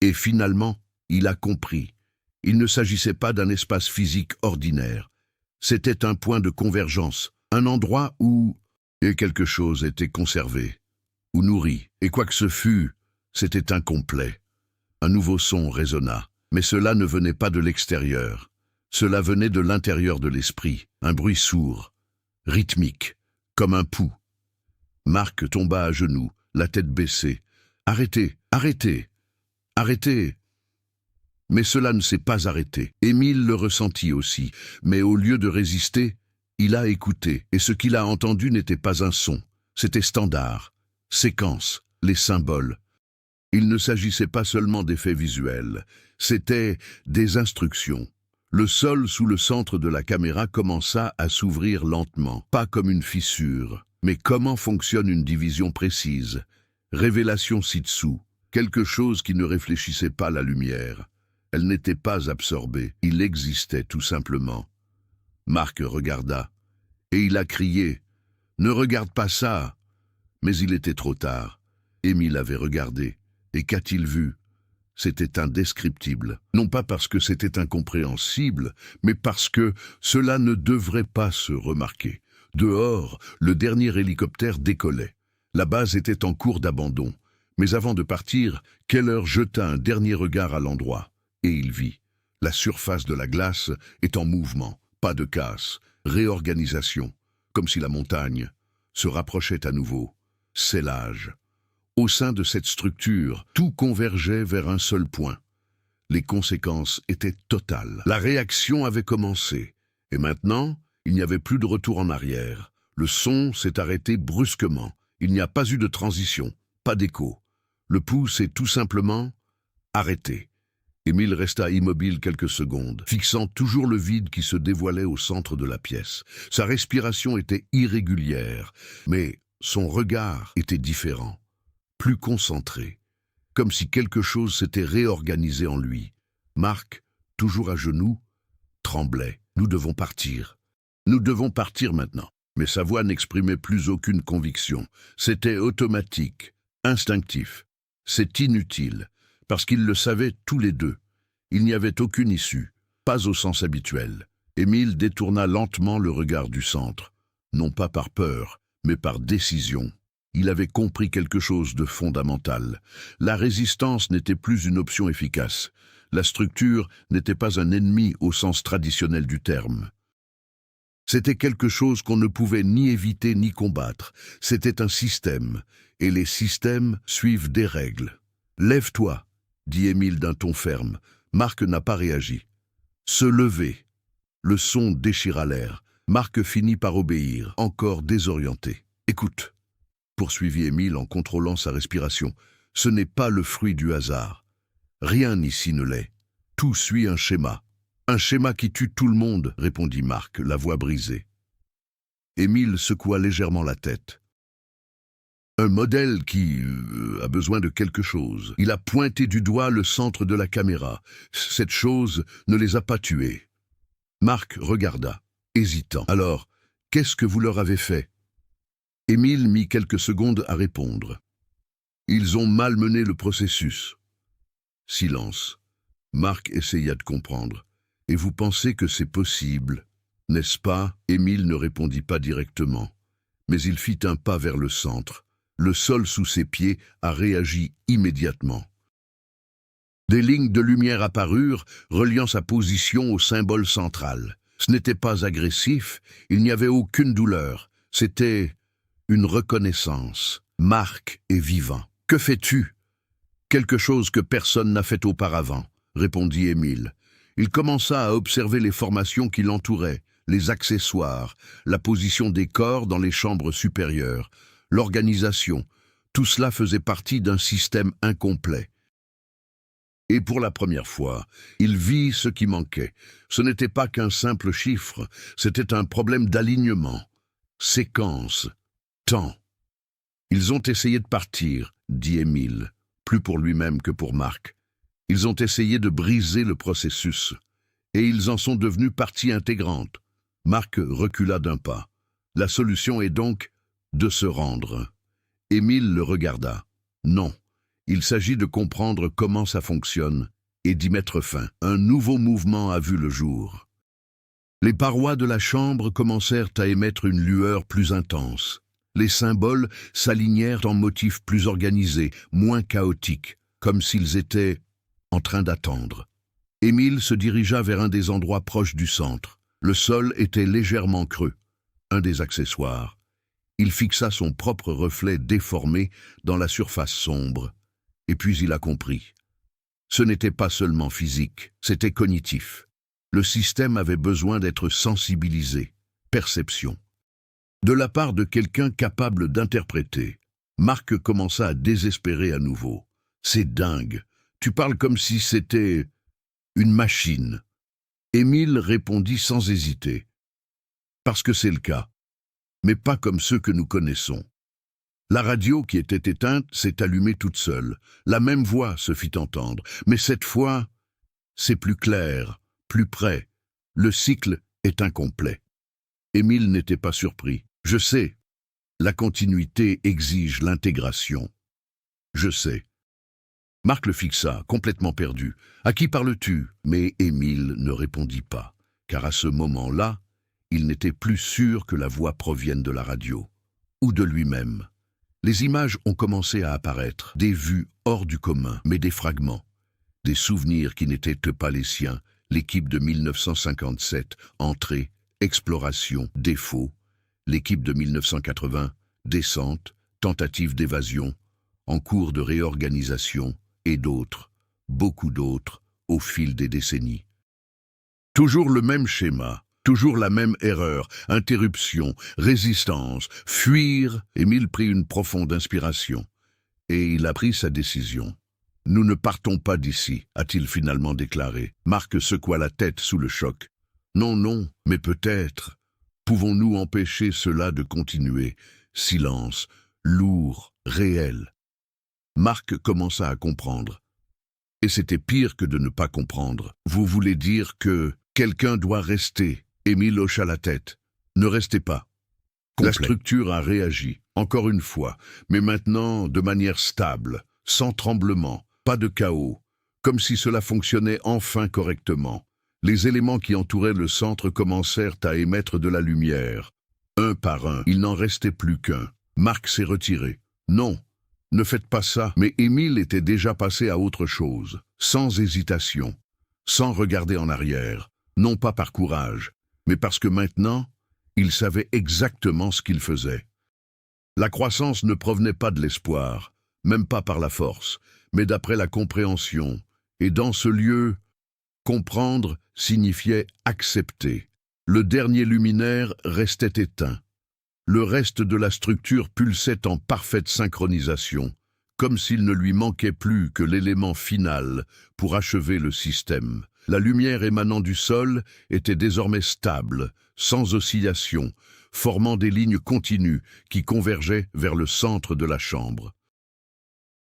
Et finalement, il a compris. Il ne s'agissait pas d'un espace physique ordinaire. C'était un point de convergence, un endroit où quelque chose était conservé, ou nourri. Et quoi que ce fût, c'était incomplet. Un nouveau son résonna, mais cela ne venait pas de l'extérieur. Cela venait de l'intérieur de l'esprit, un bruit sourd, rythmique, comme un pouls. Marc tomba à genoux, la tête baissée. « Arrêtez, arrêtez, arrêtez !» Mais cela ne s'est pas arrêté. Émile le ressentit aussi, mais au lieu de résister, il a écouté, et ce qu'il a entendu n'était pas un son, c'était standard, séquence, les symboles. Il ne s'agissait pas seulement d'effets visuels, c'était des instructions. Le sol sous le centre de la caméra commença à s'ouvrir lentement, pas comme une fissure, mais comment fonctionne une division précise. Révélation ci-dessous, quelque chose qui ne réfléchissait pas la lumière. Elle n'était pas absorbée, il existait tout simplement. Marc regarda, et il a crié « Ne regarde pas ça !» Mais il était trop tard. Émile avait regardé, et qu'a-t-il vu? C'était indescriptible, non pas parce que c'était incompréhensible, mais parce que cela ne devrait pas se remarquer. Dehors, le dernier hélicoptère décollait. La base était en cours d'abandon, mais avant de partir, Keller jeta un dernier regard à l'endroit. Et il vit. La surface de la glace est en mouvement, pas de casse, réorganisation, comme si la montagne se rapprochait à nouveau. Scellage. Au sein de cette structure, tout convergeait vers un seul point. Les conséquences étaient totales. La réaction avait commencé. Et maintenant, il n'y avait plus de retour en arrière. Le son s'est arrêté brusquement. Il n'y a pas eu de transition, pas d'écho. Le pouls s'est tout simplement arrêté. Émile resta immobile quelques secondes, fixant toujours le vide qui se dévoilait au centre de la pièce. Sa respiration était irrégulière, mais son regard était différent, plus concentré, comme si quelque chose s'était réorganisé en lui. Marc, toujours à genoux, tremblait. « Nous devons partir. Nous devons partir maintenant. » Mais sa voix n'exprimait plus aucune conviction. C'était automatique, instinctif. C'est inutile. Parce qu'ils le savaient tous les deux. Il n'y avait aucune issue, pas au sens habituel. Émile détourna lentement le regard du centre, non pas par peur, mais par décision. Il avait compris quelque chose de fondamental. La résistance n'était plus une option efficace. La structure n'était pas un ennemi au sens traditionnel du terme. C'était quelque chose qu'on ne pouvait ni éviter ni combattre. C'était un système, et les systèmes suivent des règles. « Lève-toi », dit Émile d'un ton ferme. Marc n'a pas réagi. « Se lever ». Le son déchira l'air. Marc finit par obéir, encore désorienté. « Écoute », poursuivit Émile en contrôlant sa respiration. « Ce n'est pas le fruit du hasard. Rien ici ne l'est. Tout suit un schéma. » « Un schéma qui tue tout le monde, » répondit Marc, la voix brisée. Émile secoua légèrement la tête. Un modèle qui a besoin de quelque chose. Il a pointé du doigt le centre de la caméra. Cette chose ne les a pas tués. Marc regarda, hésitant. « Alors, qu'est-ce que vous leur avez fait ?» Émile mit quelques secondes à répondre. « Ils ont malmené le processus. » Silence. Marc essaya de comprendre. « Et vous pensez que c'est possible, n'est-ce pas ?» Émile ne répondit pas directement, mais il fit un pas vers le centre. Le sol sous ses pieds a réagi immédiatement. Des lignes de lumière apparurent, reliant sa position au symbole central. Ce n'était pas agressif, il n'y avait aucune douleur. C'était une reconnaissance. Marc est vivant. « Que fais-tu » ? « Quelque chose que personne n'a fait auparavant, » répondit Émile. Il commença à observer les formations qui l'entouraient, les accessoires, la position des corps dans les chambres supérieures, l'organisation. Tout cela faisait partie d'un système incomplet. Et pour la première fois, il vit ce qui manquait. Ce n'était pas qu'un simple chiffre, c'était un problème d'alignement, séquence, temps. Ils ont essayé de partir, dit Émile, plus pour lui-même que pour Marc. Ils ont essayé de briser le processus, et ils en sont devenus partie intégrante. Marc recula d'un pas. La solution est donc de se rendre. Émile le regarda. Non, il s'agit de comprendre comment ça fonctionne et d'y mettre fin. Un nouveau mouvement a vu le jour. Les parois de la chambre commencèrent à émettre une lueur plus intense. Les symboles s'alignèrent en motifs plus organisés, moins chaotiques, comme s'ils étaient en train d'attendre. Émile se dirigea vers un des endroits proches du centre. Le sol était légèrement creux, un des accessoires. Il fixa son propre reflet déformé dans la surface sombre. Et puis il a compris. Ce n'était pas seulement physique, c'était cognitif. Le système avait besoin d'être sensibilisé, perception. De la part de quelqu'un capable d'interpréter, Marc commença à désespérer à nouveau. « C'est dingue. Tu parles comme si c'était une machine. » Émile répondit sans hésiter. « Parce que c'est le cas, mais pas comme ceux que nous connaissons. » La radio qui était éteinte s'est allumée toute seule. La même voix se fit entendre, mais cette fois, c'est plus clair, plus près. Le cycle est incomplet. Émile n'était pas surpris. « Je sais, la continuité exige l'intégration. » « Je sais. » Marc le fixa, complètement perdu. « À qui parles-tu » Mais Émile ne répondit pas, car à ce moment-là, il n'était plus sûr que la voix provienne de la radio, ou de lui-même. Les images ont commencé à apparaître, des vues hors du commun, mais des fragments, des souvenirs qui n'étaient pas les siens, l'équipe de 1957, entrée, exploration, défaut, l'équipe de 1980, descente, tentative d'évasion, en cours de réorganisation, et d'autres, beaucoup d'autres, au fil des décennies. Toujours le même schéma, toujours la même erreur, interruption, résistance, fuir. Émile prit une profonde inspiration, et il a pris sa décision. « Nous ne partons pas d'ici », a-t-il finalement déclaré. Marc secoua la tête sous le choc. « Non, non, mais peut-être. Pouvons-nous empêcher cela de continuer ?» Silence, lourd, réel. Marc commença à comprendre. Et c'était pire que de ne pas comprendre. « Vous voulez dire que quelqu'un doit rester ?» Émile hocha la tête. « Ne restez pas. » La structure a réagi, encore une fois, mais maintenant de manière stable, sans tremblement, pas de chaos, comme si cela fonctionnait enfin correctement. Les éléments qui entouraient le centre commencèrent à émettre de la lumière. Un par un, il n'en restait plus qu'un. Marc s'est retiré. « Non, ne faites pas ça. » Mais Émile était déjà passé à autre chose, sans hésitation, sans regarder en arrière, non pas par courage, mais parce que maintenant, Il savait exactement ce qu'il faisait. La croissance ne provenait pas de l'espoir, même pas par la force, mais d'après la compréhension. Et dans ce lieu, comprendre signifiait accepter. Le dernier luminaire restait éteint. Le reste de la structure pulsait en parfaite synchronisation, comme s'il ne lui manquait plus que l'élément final pour achever le système. La lumière émanant du sol était désormais stable, sans oscillation, formant des lignes continues qui convergeaient vers le centre de la chambre.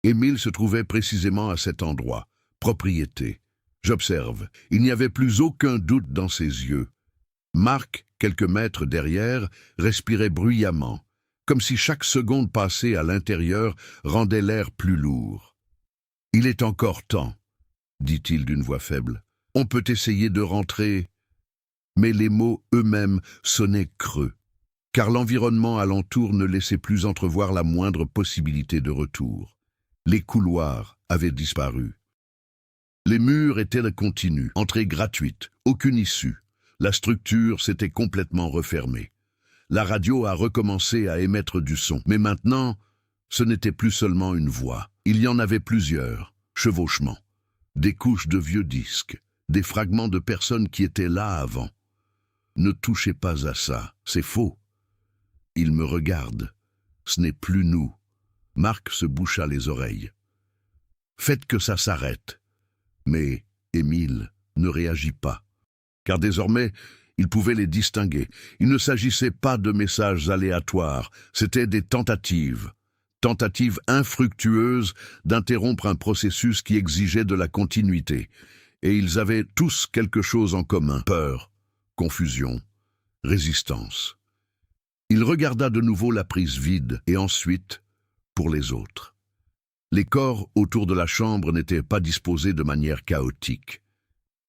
Émile se trouvait précisément à cet endroit, propriété. J'observe, il n'y avait plus aucun doute dans ses yeux. Marc, quelques mètres derrière, respirait bruyamment, comme si chaque seconde passée à l'intérieur rendait l'air plus lourd. « Il est encore temps », dit-il d'une voix faible. « On peut essayer de rentrer. » Mais les mots eux-mêmes sonnaient creux, car l'environnement alentour ne laissait plus entrevoir la moindre possibilité de retour. Les couloirs avaient disparu. Les murs étaient continus, entrée gratuite, aucune issue. La structure s'était complètement refermée. La radio a recommencé à émettre du son, mais maintenant, ce n'était plus seulement une voix. Il y en avait plusieurs, chevauchements, des couches de vieux disques, des fragments de personnes qui étaient là avant. Ne touchez pas à ça, c'est faux. Il me regarde. Ce n'est plus nous. Marc se boucha les oreilles. Faites que ça s'arrête. Mais Émile ne réagit pas, car désormais, il pouvait les distinguer. Il ne s'agissait pas de messages aléatoires, c'étaient des tentatives infructueuses d'interrompre un processus qui exigeait de la continuité. Et ils avaient tous quelque chose en commun, peur, confusion, résistance. Il regarda de nouveau la prise vide, et ensuite, pour les autres. Les corps autour de la chambre n'étaient pas disposés de manière chaotique.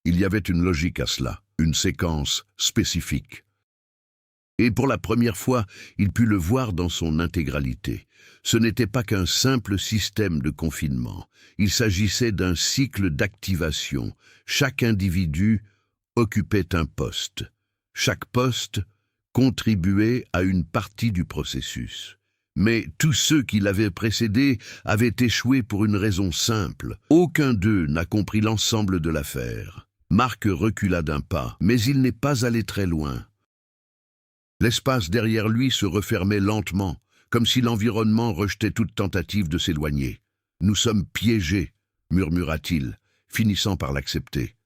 Il y avait une logique à cela, une séquence spécifique. Et pour la première fois, il put le voir dans son intégralité. Ce n'était pas qu'un simple système de confinement. Il s'agissait d'un cycle d'activation. Chaque individu occupait un poste. Chaque poste contribuait à une partie du processus. Mais tous ceux qui l'avaient précédé avaient échoué pour une raison simple. Aucun d'eux n'a compris l'ensemble de l'affaire. Marc recula d'un pas, mais il n'est pas allé très loin. L'espace derrière lui se refermait lentement, comme si l'environnement rejetait toute tentative de s'éloigner. « Nous sommes piégés », murmura-t-il, finissant par l'accepter.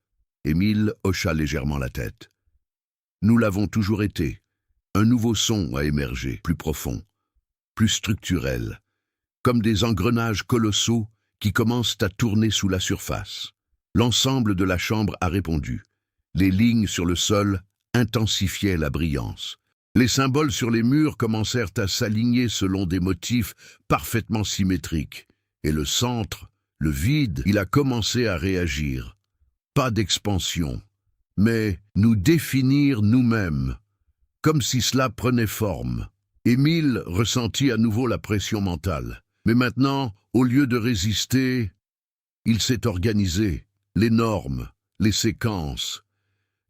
Émile hocha légèrement la tête. « Nous l'avons toujours été. » Un nouveau son a émergé, plus profond, plus structurel, comme des engrenages colossaux qui commencent à tourner sous la surface. L'ensemble de la chambre a répondu. Les lignes sur le sol intensifiaient la brillance. Les symboles sur les murs commencèrent à s'aligner selon des motifs parfaitement symétriques. Et le centre, le vide, il a commencé à réagir. Pas d'expansion, mais nous définir nous-mêmes, comme si cela prenait forme. Émile ressentit à nouveau la pression mentale. Mais maintenant, au lieu de résister, il s'est organisé. Les normes, les séquences,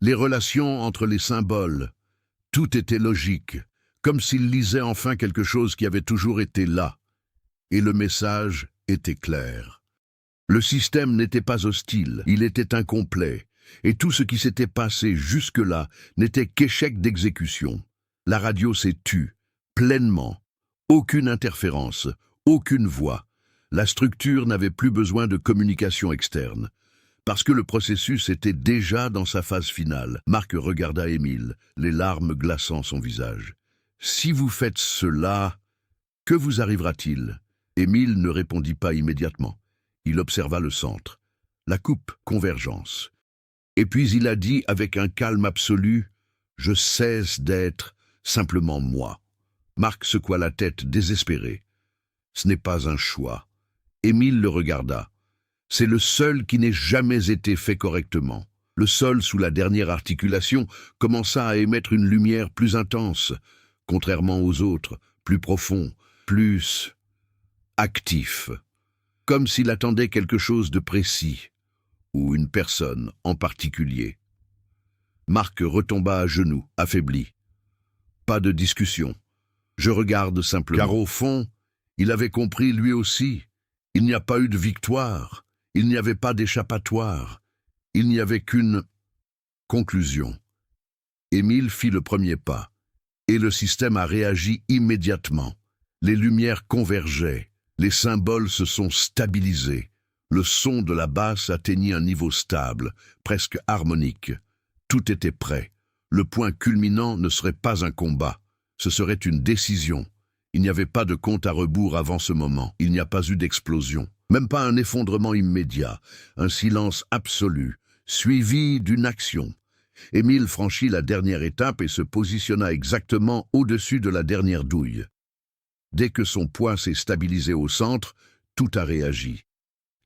les relations entre les symboles, tout était logique, comme s'il lisait enfin quelque chose qui avait toujours été là. Et le message était clair. Le système n'était pas hostile, il était incomplet, et tout ce qui s'était passé jusque-là n'était qu'échec d'exécution. La radio s'est tue, pleinement. Aucune interférence, aucune voix. La structure n'avait plus besoin de communication externe. Parce que le processus était déjà dans sa phase finale. Marc regarda Émile, les larmes glaçant son visage. « Si vous faites cela, que vous arrivera-t-il » Émile ne répondit pas immédiatement. Il observa le centre. La coupe, convergence. Et puis il a dit avec un calme absolu, « Je cesse d'être simplement moi. » Marc secoua la tête désespéré. « Ce n'est pas un choix. » Émile le regarda. C'est le seul qui n'ait jamais été fait correctement. Le sol, sous la dernière articulation, commença à émettre une lumière plus intense, contrairement aux autres, plus profond, plus actif, comme s'il attendait quelque chose de précis, ou une personne en particulier. Marc retomba à genoux, affaibli. pas de discussion. Je regarde simplement. Car au fond, il avait compris lui aussi. Il n'y a pas eu de victoire. Il n'y avait pas d'échappatoire. Il n'y avait qu'une conclusion. Émile fit le premier pas, et le système a réagi immédiatement. Les lumières convergeaient, les symboles se sont stabilisés. Le son de la basse atteignit un niveau stable, presque harmonique. Tout était prêt. Le point culminant ne serait pas un combat, ce serait une décision. Il n'y avait pas de compte à rebours avant ce moment. Il n'y a pas eu d'explosion, même pas un effondrement immédiat, un silence absolu, suivi d'une action. Émile franchit la dernière étape et se positionna exactement au-dessus de la dernière douille. Dès que son poids s'est stabilisé au centre, tout a réagi.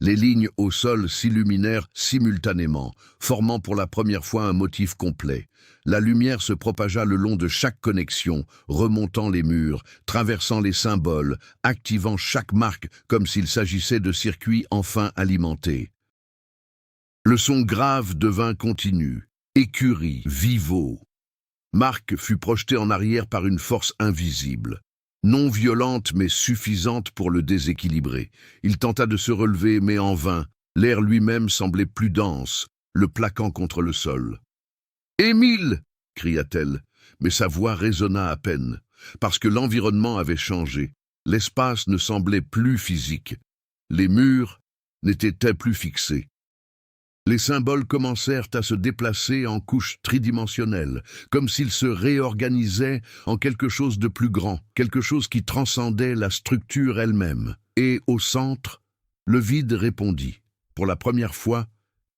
Les lignes au sol s'illuminèrent simultanément, formant pour la première fois un motif complet. La lumière se propagea le long de chaque connexion, remontant les murs, traversant les symboles, activant chaque marque comme s'il s'agissait de circuits enfin alimentés. Le son grave devint continu, écurie, vivo. Marc fut projeté en arrière par une force invisible. Non violente mais suffisante pour le déséquilibrer. Il tenta de se relever mais en vain. L'air lui-même semblait plus dense, le plaquant contre le sol. « Émile !» cria-t-elle, mais sa voix résonna à peine, parce que l'environnement avait changé. L'espace ne semblait plus physique. Les murs n'étaient plus fixés. Les symboles commencèrent à se déplacer en couches tridimensionnelles, comme s'ils se réorganisaient en quelque chose de plus grand, quelque chose qui transcendait la structure elle-même. Et au centre, le vide répondit. Pour la première fois,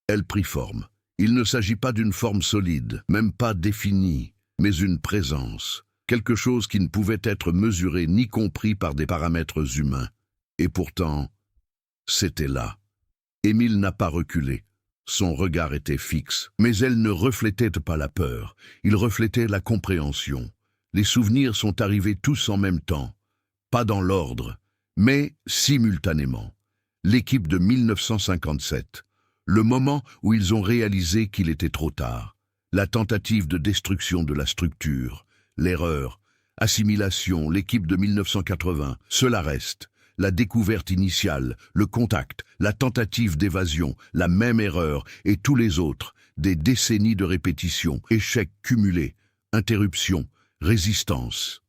elle prit forme. Il ne s'agit pas d'une forme solide, même pas définie, mais une présence, quelque chose qui ne pouvait être mesuré ni compris par des paramètres humains. Et pourtant, c'était là. Émile n'a pas reculé. Son regard était fixe, mais elle ne reflétait pas la peur, il reflétait la compréhension. Les souvenirs sont arrivés tous en même temps, pas dans l'ordre, mais simultanément. L'équipe de 1957, le moment où ils ont réalisé qu'il était trop tard, la tentative de destruction de la structure, l'erreur, assimilation, l'équipe de 1980, cela reste. La découverte initiale, le contact, la tentative d'évasion, la même erreur et tous les autres, des décennies de répétition, échecs cumulés, interruptions, résistance.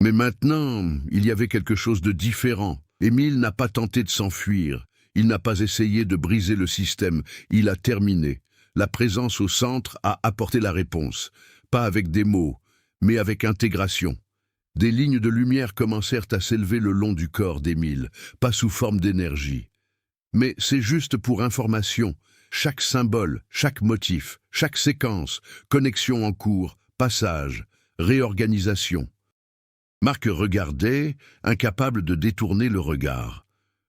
Mais maintenant, il y avait quelque chose de différent. Émile n'a pas tenté de s'enfuir, il n'a pas essayé de briser le système, il a terminé. La présence au centre a apporté la réponse, pas avec des mots, mais avec intégration. Des lignes de lumière commencèrent à s'élever le long du corps d'Émile, pas sous forme d'énergie. Mais c'est juste pour information. Chaque symbole, chaque motif, chaque séquence, connexion en cours, passage, réorganisation. Marc regardait, incapable de détourner le regard.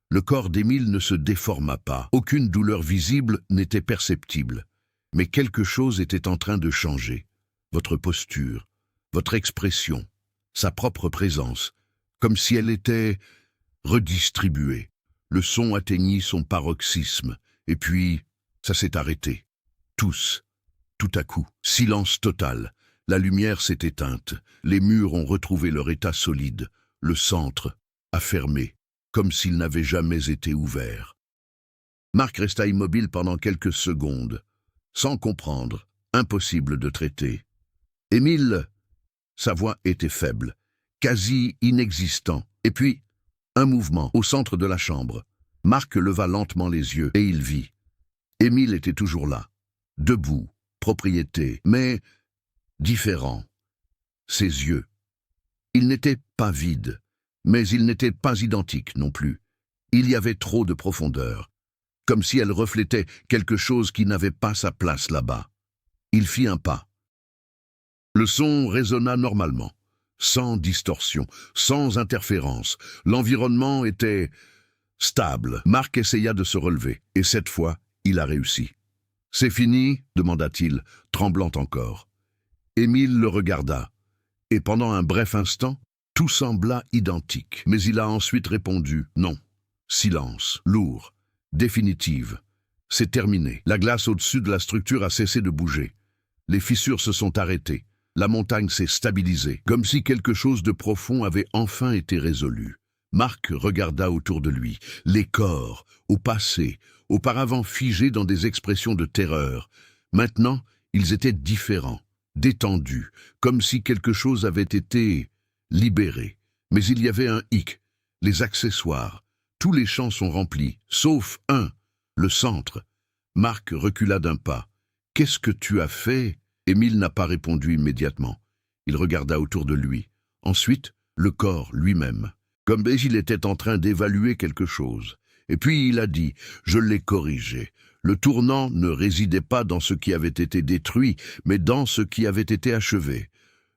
Le corps d'Émile ne se déforma pas. Aucune douleur visible n'était perceptible. Mais quelque chose était en train de changer. Votre posture, votre expression, sa propre présence, comme si elle était redistribuée. Le son atteignit son paroxysme, et puis ça s'est arrêté. Tous, tout à coup, silence total. La lumière s'est éteinte, les murs ont retrouvé leur état solide, le centre a fermé, comme s'il n'avait jamais été ouvert. Marc resta immobile pendant quelques secondes, sans comprendre, impossible de traiter. Émile, sa voix était faible, quasi inexistant. Et puis, un mouvement au centre de la chambre. Marc leva lentement les yeux et il vit. Émile était toujours là, debout, propriété, mais différent. Ses yeux. Ils n'étaient pas vides, mais ils n'étaient pas identiques non plus. Il y avait trop de profondeur, comme si elle reflétait quelque chose qui n'avait pas sa place là-bas. Il fit un pas. Le son résonna normalement, sans distorsion, sans interférence. L'environnement était stable. Marc essaya de se relever, et cette fois, il a réussi. « C'est fini ?» demanda-t-il, tremblant encore. Émile le regarda, et pendant un bref instant, tout sembla identique. Mais il a ensuite répondu « non ». Silence, lourd, définitive. C'est terminé. La glace au-dessus de la structure a cessé de bouger. Les fissures se sont arrêtées. La montagne s'est stabilisée, comme si quelque chose de profond avait enfin été résolu. Marc regarda autour de lui. Les corps, au passé, auparavant figés dans des expressions de terreur. Maintenant, ils étaient différents, détendus, comme si quelque chose avait été libéré. Mais il y avait un hic, les accessoires. Tous les champs sont remplis, sauf un, le centre. Marc recula d'un pas. « Qu'est-ce que tu as fait ?» Émile n'a pas répondu immédiatement. Il regarda autour de lui. Ensuite, le corps lui-même, comme s'il était en train d'évaluer quelque chose. Et puis il a dit « Je l'ai corrigé ». Le tournant ne résidait pas dans ce qui avait été détruit, mais dans ce qui avait été achevé.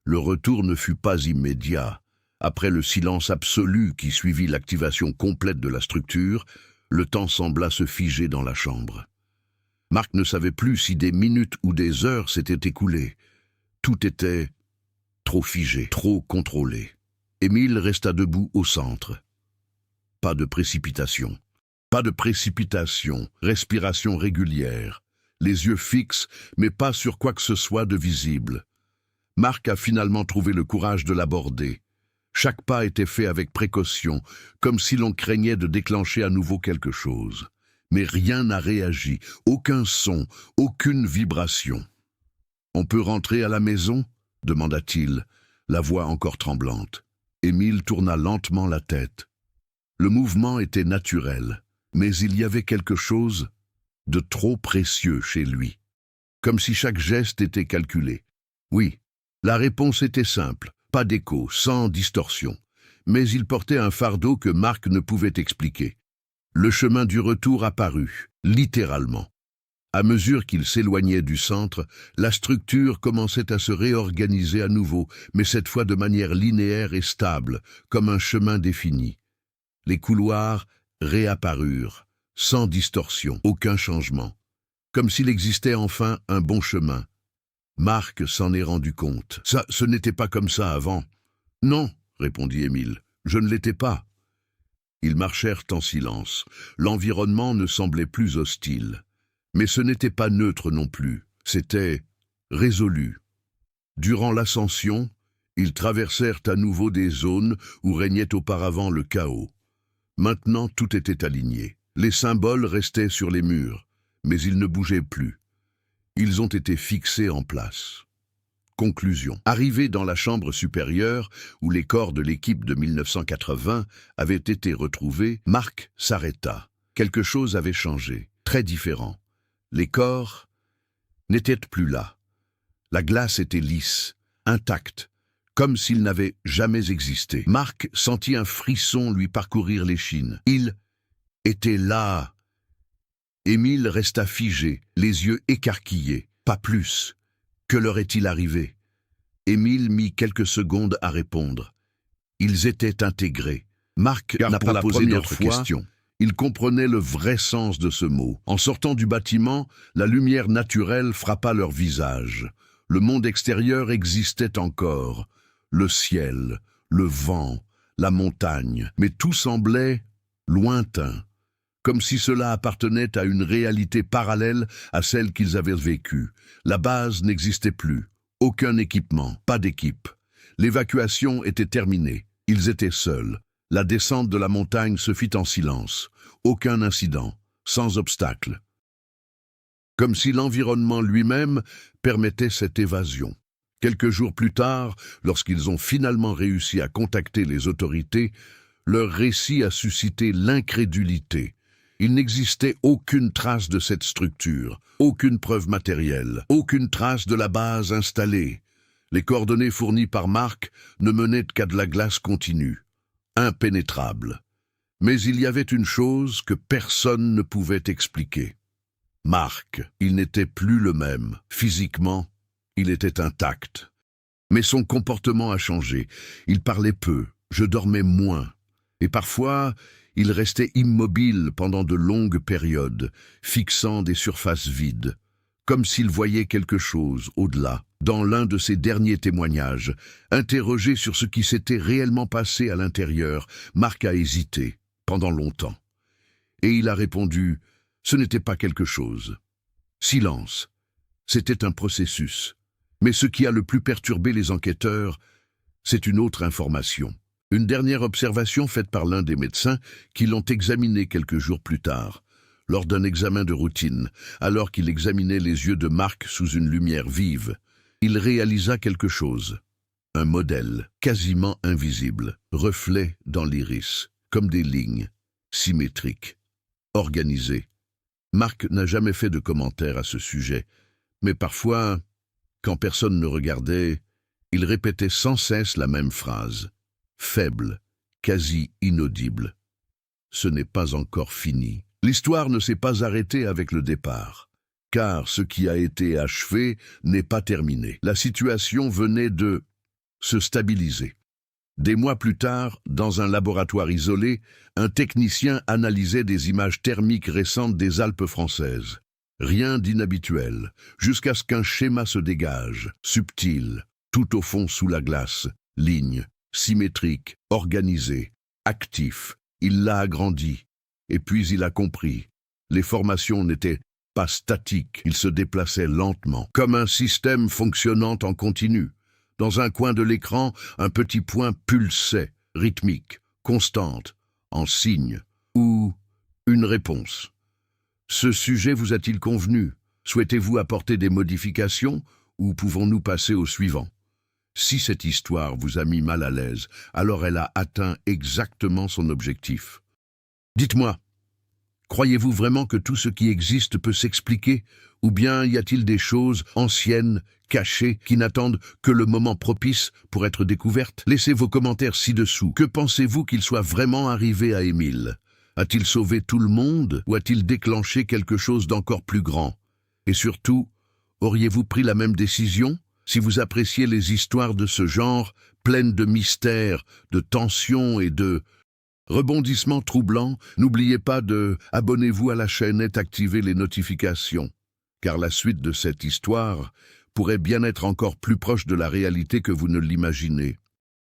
Le retour ne fut pas immédiat. Après le silence absolu qui suivit l'activation complète de la structure, le temps sembla se figer dans la chambre. Marc ne savait plus si des minutes ou des heures s'étaient écoulées. Tout était trop figé, trop contrôlé. Émile resta debout au centre. Pas de précipitation. Pas de précipitation, respiration régulière. Les yeux fixes, mais pas sur quoi que ce soit de visible. Marc a finalement trouvé le courage de l'aborder. Chaque pas était fait avec précaution, comme si l'on craignait de déclencher à nouveau quelque chose. Mais rien n'a réagi, aucun son, aucune vibration. « On peut rentrer à la maison ?» demanda-t-il, la voix encore tremblante. Émile tourna lentement la tête. Le mouvement était naturel, mais il y avait quelque chose de trop précieux chez lui, comme si chaque geste était calculé. Oui, la réponse était simple, pas d'écho, sans distorsion, mais il portait un fardeau que Marc ne pouvait expliquer. Le chemin du retour apparut, littéralement. À mesure qu'il s'éloignait du centre, la structure commençait à se réorganiser à nouveau, mais cette fois de manière linéaire et stable, comme un chemin défini. Les couloirs réapparurent, sans distorsion, aucun changement, comme s'il existait enfin un bon chemin. Marc s'en est rendu compte. « Ce n'était pas comme ça avant. »« Non, » répondit Émile, « je ne l'étais pas. » Ils marchèrent en silence. L'environnement ne semblait plus hostile. Mais ce n'était pas neutre non plus. C'était résolu. Durant l'ascension, ils traversèrent à nouveau des zones où régnait auparavant le chaos. Maintenant, tout était aligné. Les symboles restaient sur les murs, mais ils ne bougeaient plus. Ils ont été fixés en place. Conclusion. Arrivé dans la chambre supérieure, où les corps de l'équipe de 1980 avaient été retrouvés, Marc s'arrêta. Quelque chose avait changé, très différent. Les corps n'étaient plus là. La glace était lisse, intacte, comme s'ils n'avaient jamais existé. Marc sentit un frisson lui parcourir l'échine. Il était là. Émile resta figé, les yeux écarquillés. Pas plus. Que leur est-il arrivé? Émile mit quelques secondes à répondre. Ils étaient intégrés. Marc n'a pas posé d'autres questions. Il comprenait le vrai sens de ce mot. En sortant du bâtiment, la lumière naturelle frappa leur visage. Le monde extérieur existait encore. Le ciel, le vent, la montagne. Mais tout semblait lointain, comme si cela appartenait à une réalité parallèle à celle qu'ils avaient vécue. La base n'existait plus. Aucun équipement, pas d'équipe. L'évacuation était terminée. Ils étaient seuls. La descente de la montagne se fit en silence. Aucun incident, sans obstacle. Comme si l'environnement lui-même permettait cette évasion. Quelques jours plus tard, lorsqu'ils ont finalement réussi à contacter les autorités, leur récit a suscité l'incrédulité. Il n'existait aucune trace de cette structure, aucune preuve matérielle, aucune trace de la base installée. Les coordonnées fournies par Marc ne menaient qu'à de la glace continue, impénétrable. Mais il y avait une chose que personne ne pouvait expliquer. Marc, il n'était plus le même. Physiquement, il était intact. Mais son comportement a changé. Il parlait peu, je dormais moins. Et parfois, il restait immobile pendant de longues périodes, fixant des surfaces vides, comme s'il voyait quelque chose au-delà. Dans l'un de ses derniers témoignages, interrogé sur ce qui s'était réellement passé à l'intérieur, Marc a hésité, pendant longtemps. Et il a répondu « Ce n'était pas quelque chose. Silence. C'était un processus. Mais ce qui a le plus perturbé les enquêteurs, c'est une autre information. Une dernière observation faite par l'un des médecins qui l'ont examiné quelques jours plus tard, lors d'un examen de routine, alors qu'il examinait les yeux de Marc sous une lumière vive. Il réalisa quelque chose. Un modèle, quasiment invisible, reflet dans l'iris, comme des lignes, symétriques, organisées. Marc n'a jamais fait de commentaire à ce sujet, mais parfois, quand personne ne regardait, il répétait sans cesse la même phrase, faible, quasi inaudible. Ce n'est pas encore fini. L'histoire ne s'est pas arrêtée avec le départ, car ce qui a été achevé n'est pas terminé. La situation venait de se stabiliser. Des mois plus tard, dans un laboratoire isolé, un technicien analysait des images thermiques récentes des Alpes françaises. Rien d'inhabituel, jusqu'à ce qu'un schéma se dégage, subtil, tout au fond sous la glace, ligne, symétrique, organisé, actif. Il l'a agrandi, et puis il a compris. Les formations n'étaient pas statiques, ils se déplaçaient lentement, comme un système fonctionnant en continu. Dans un coin de l'écran, un petit point pulsait, rythmique, constante, en signe, ou une réponse. Ce sujet vous a-t-il convenu? Souhaitez-vous apporter des modifications, ou pouvons-nous passer au suivant? Si cette histoire vous a mis mal à l'aise, alors elle a atteint exactement son objectif. Dites-moi, croyez-vous vraiment que tout ce qui existe peut s'expliquer, ou bien y a-t-il des choses anciennes, cachées, qui n'attendent que le moment propice pour être découvertes? Laissez vos commentaires ci-dessous. Que pensez-vous qu'il soit vraiment arrivé à Émile? A-t-il sauvé tout le monde, ou a-t-il déclenché quelque chose d'encore plus grand? Et surtout, auriez-vous pris la même décision? Si vous appréciez les histoires de ce genre, pleines de mystères, de tensions et de rebondissements troublants, n'oubliez pas de abonnez-vous à la chaîne et activez les notifications, car la suite de cette histoire pourrait bien être encore plus proche de la réalité que vous ne l'imaginez.